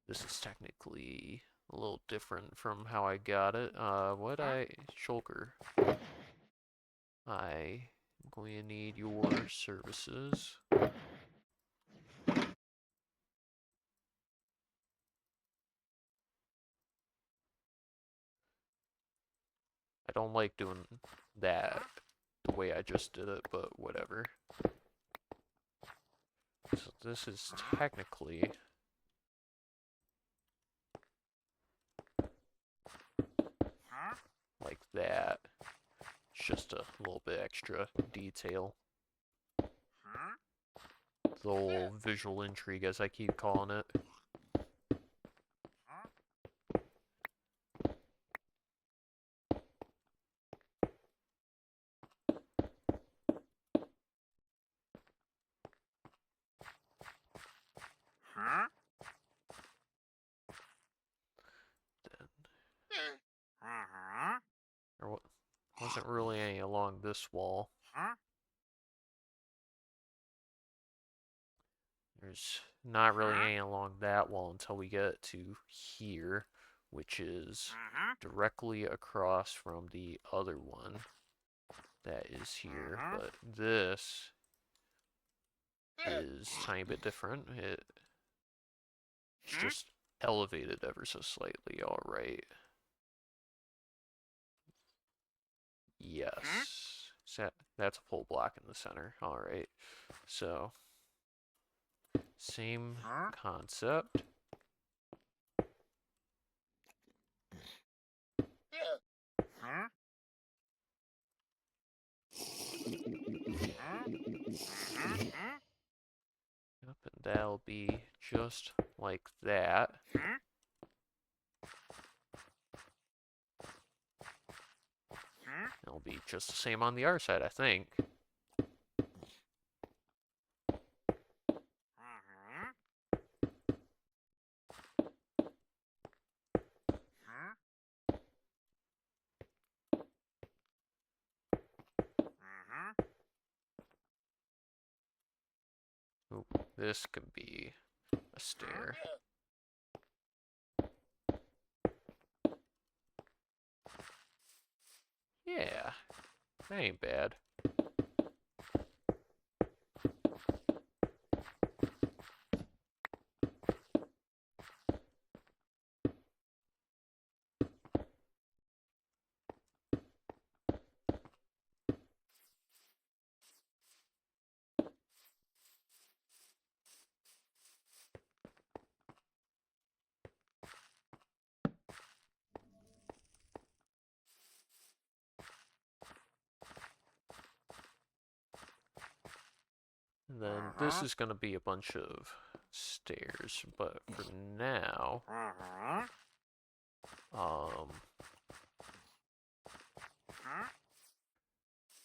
this is technically a little different from how I got it. Shulker. I'm going to need your services. I don't like doing that the way I just did it, but whatever. So this is technically like that. It's just a little bit extra detail. The whole visual intrigue, as I keep calling it. There wasn't really any along this wall. There's not really any along that wall until we get to here, which is directly across from the other one that is here. But this is a tiny bit different. It's just elevated ever so slightly, alright. Yes. That's a pull block in the center. Alright. So, same concept. Yep, and that'll be just like that. It'll be just the same on the other side, I think. Oop, this could be a stair. Yeah, that ain't bad. And then this is going to be a bunch of stairs, but for now,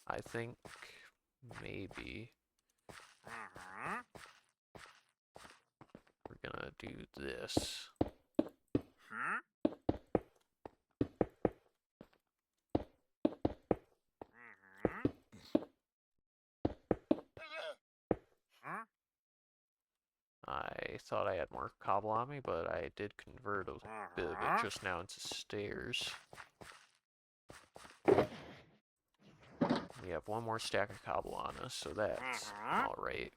I think maybe we're gonna do this. I I thought I had more cobble on me, but I did convert a bit of it just now into stairs. We have one more stack of cobble on us, so that's alright.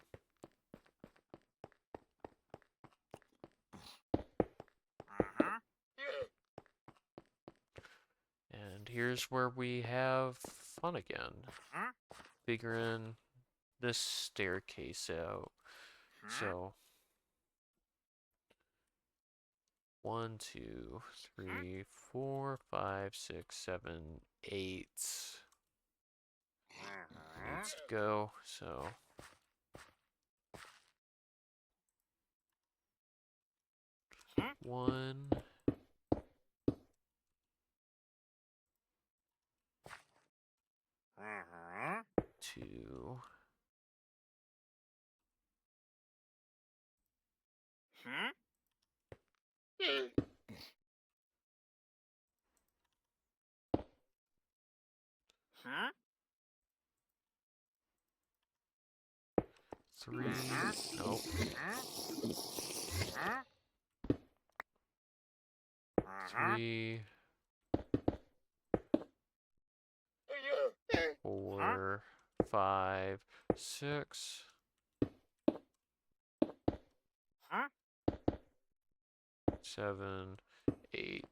And here's where we have fun again. Figuring this staircase out. So 1, 2, 3, 4, 5, 6, 7, 8 needs to go. So 1, 2, 3, nope, 3, 4, 5, 6, 7, 8.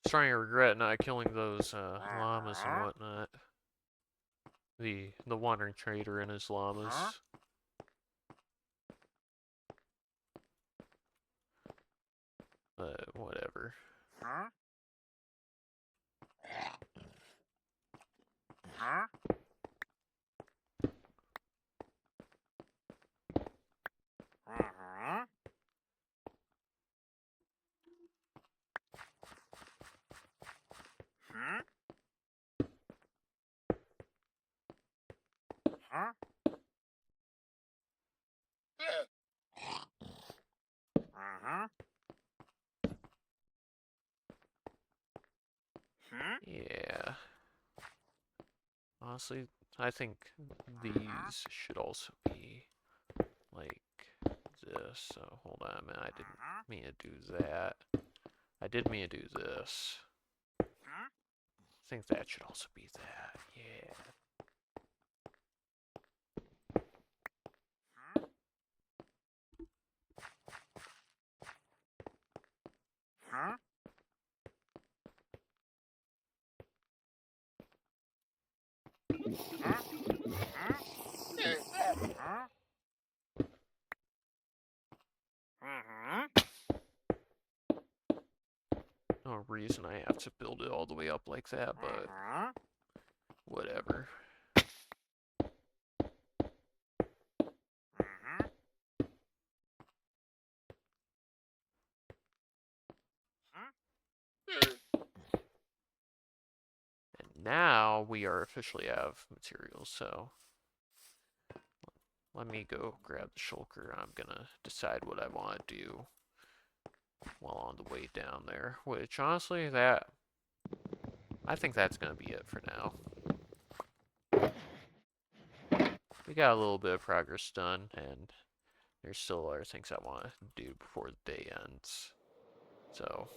Starting to regret not killing those llamas and whatnot. The wandering trader and his llamas. But whatever. Yeah. Honestly, I think these should also be like this. So hold on a minute, I didn't mean to do that. I did mean to do this. I think that should also be that. Yeah. No reason I have to build it all the way up like that, but whatever. And now we are officially out of materials, so let me go grab the shulker. I'm gonna decide what I want to do while on the way down there, which honestly, I think that's gonna be it for now. we got a little bit of progress done, and there's still other things I want to do before the day ends. So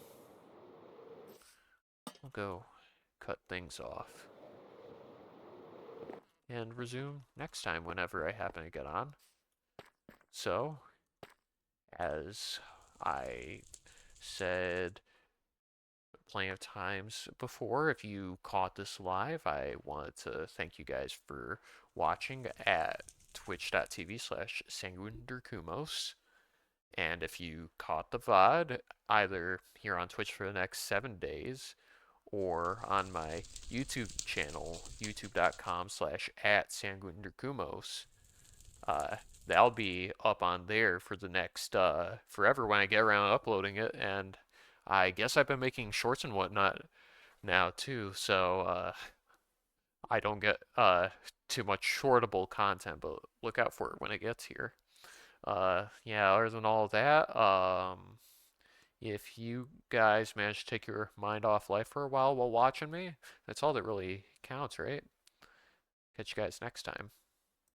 I'll go cut things off and resume next time whenever I happen to get on. So, as I said plenty of times before, if you caught this live, I wanted to thank you guys for watching at twitch.tv/sanguinderkumos. And if you caught the VOD, either here on Twitch for the next 7 days or on my YouTube channel, youtube.com/@sanguinderkumos, uh, that'll be up on there for the next forever when I get around to uploading it. And I guess I've been making shorts and whatnot now too, so I don't get too much shortable content, but look out for it when it gets here. Yeah, other than all that, if you guys manage to take your mind off life for a while watching me, that's all that really counts, right? Catch you guys next time.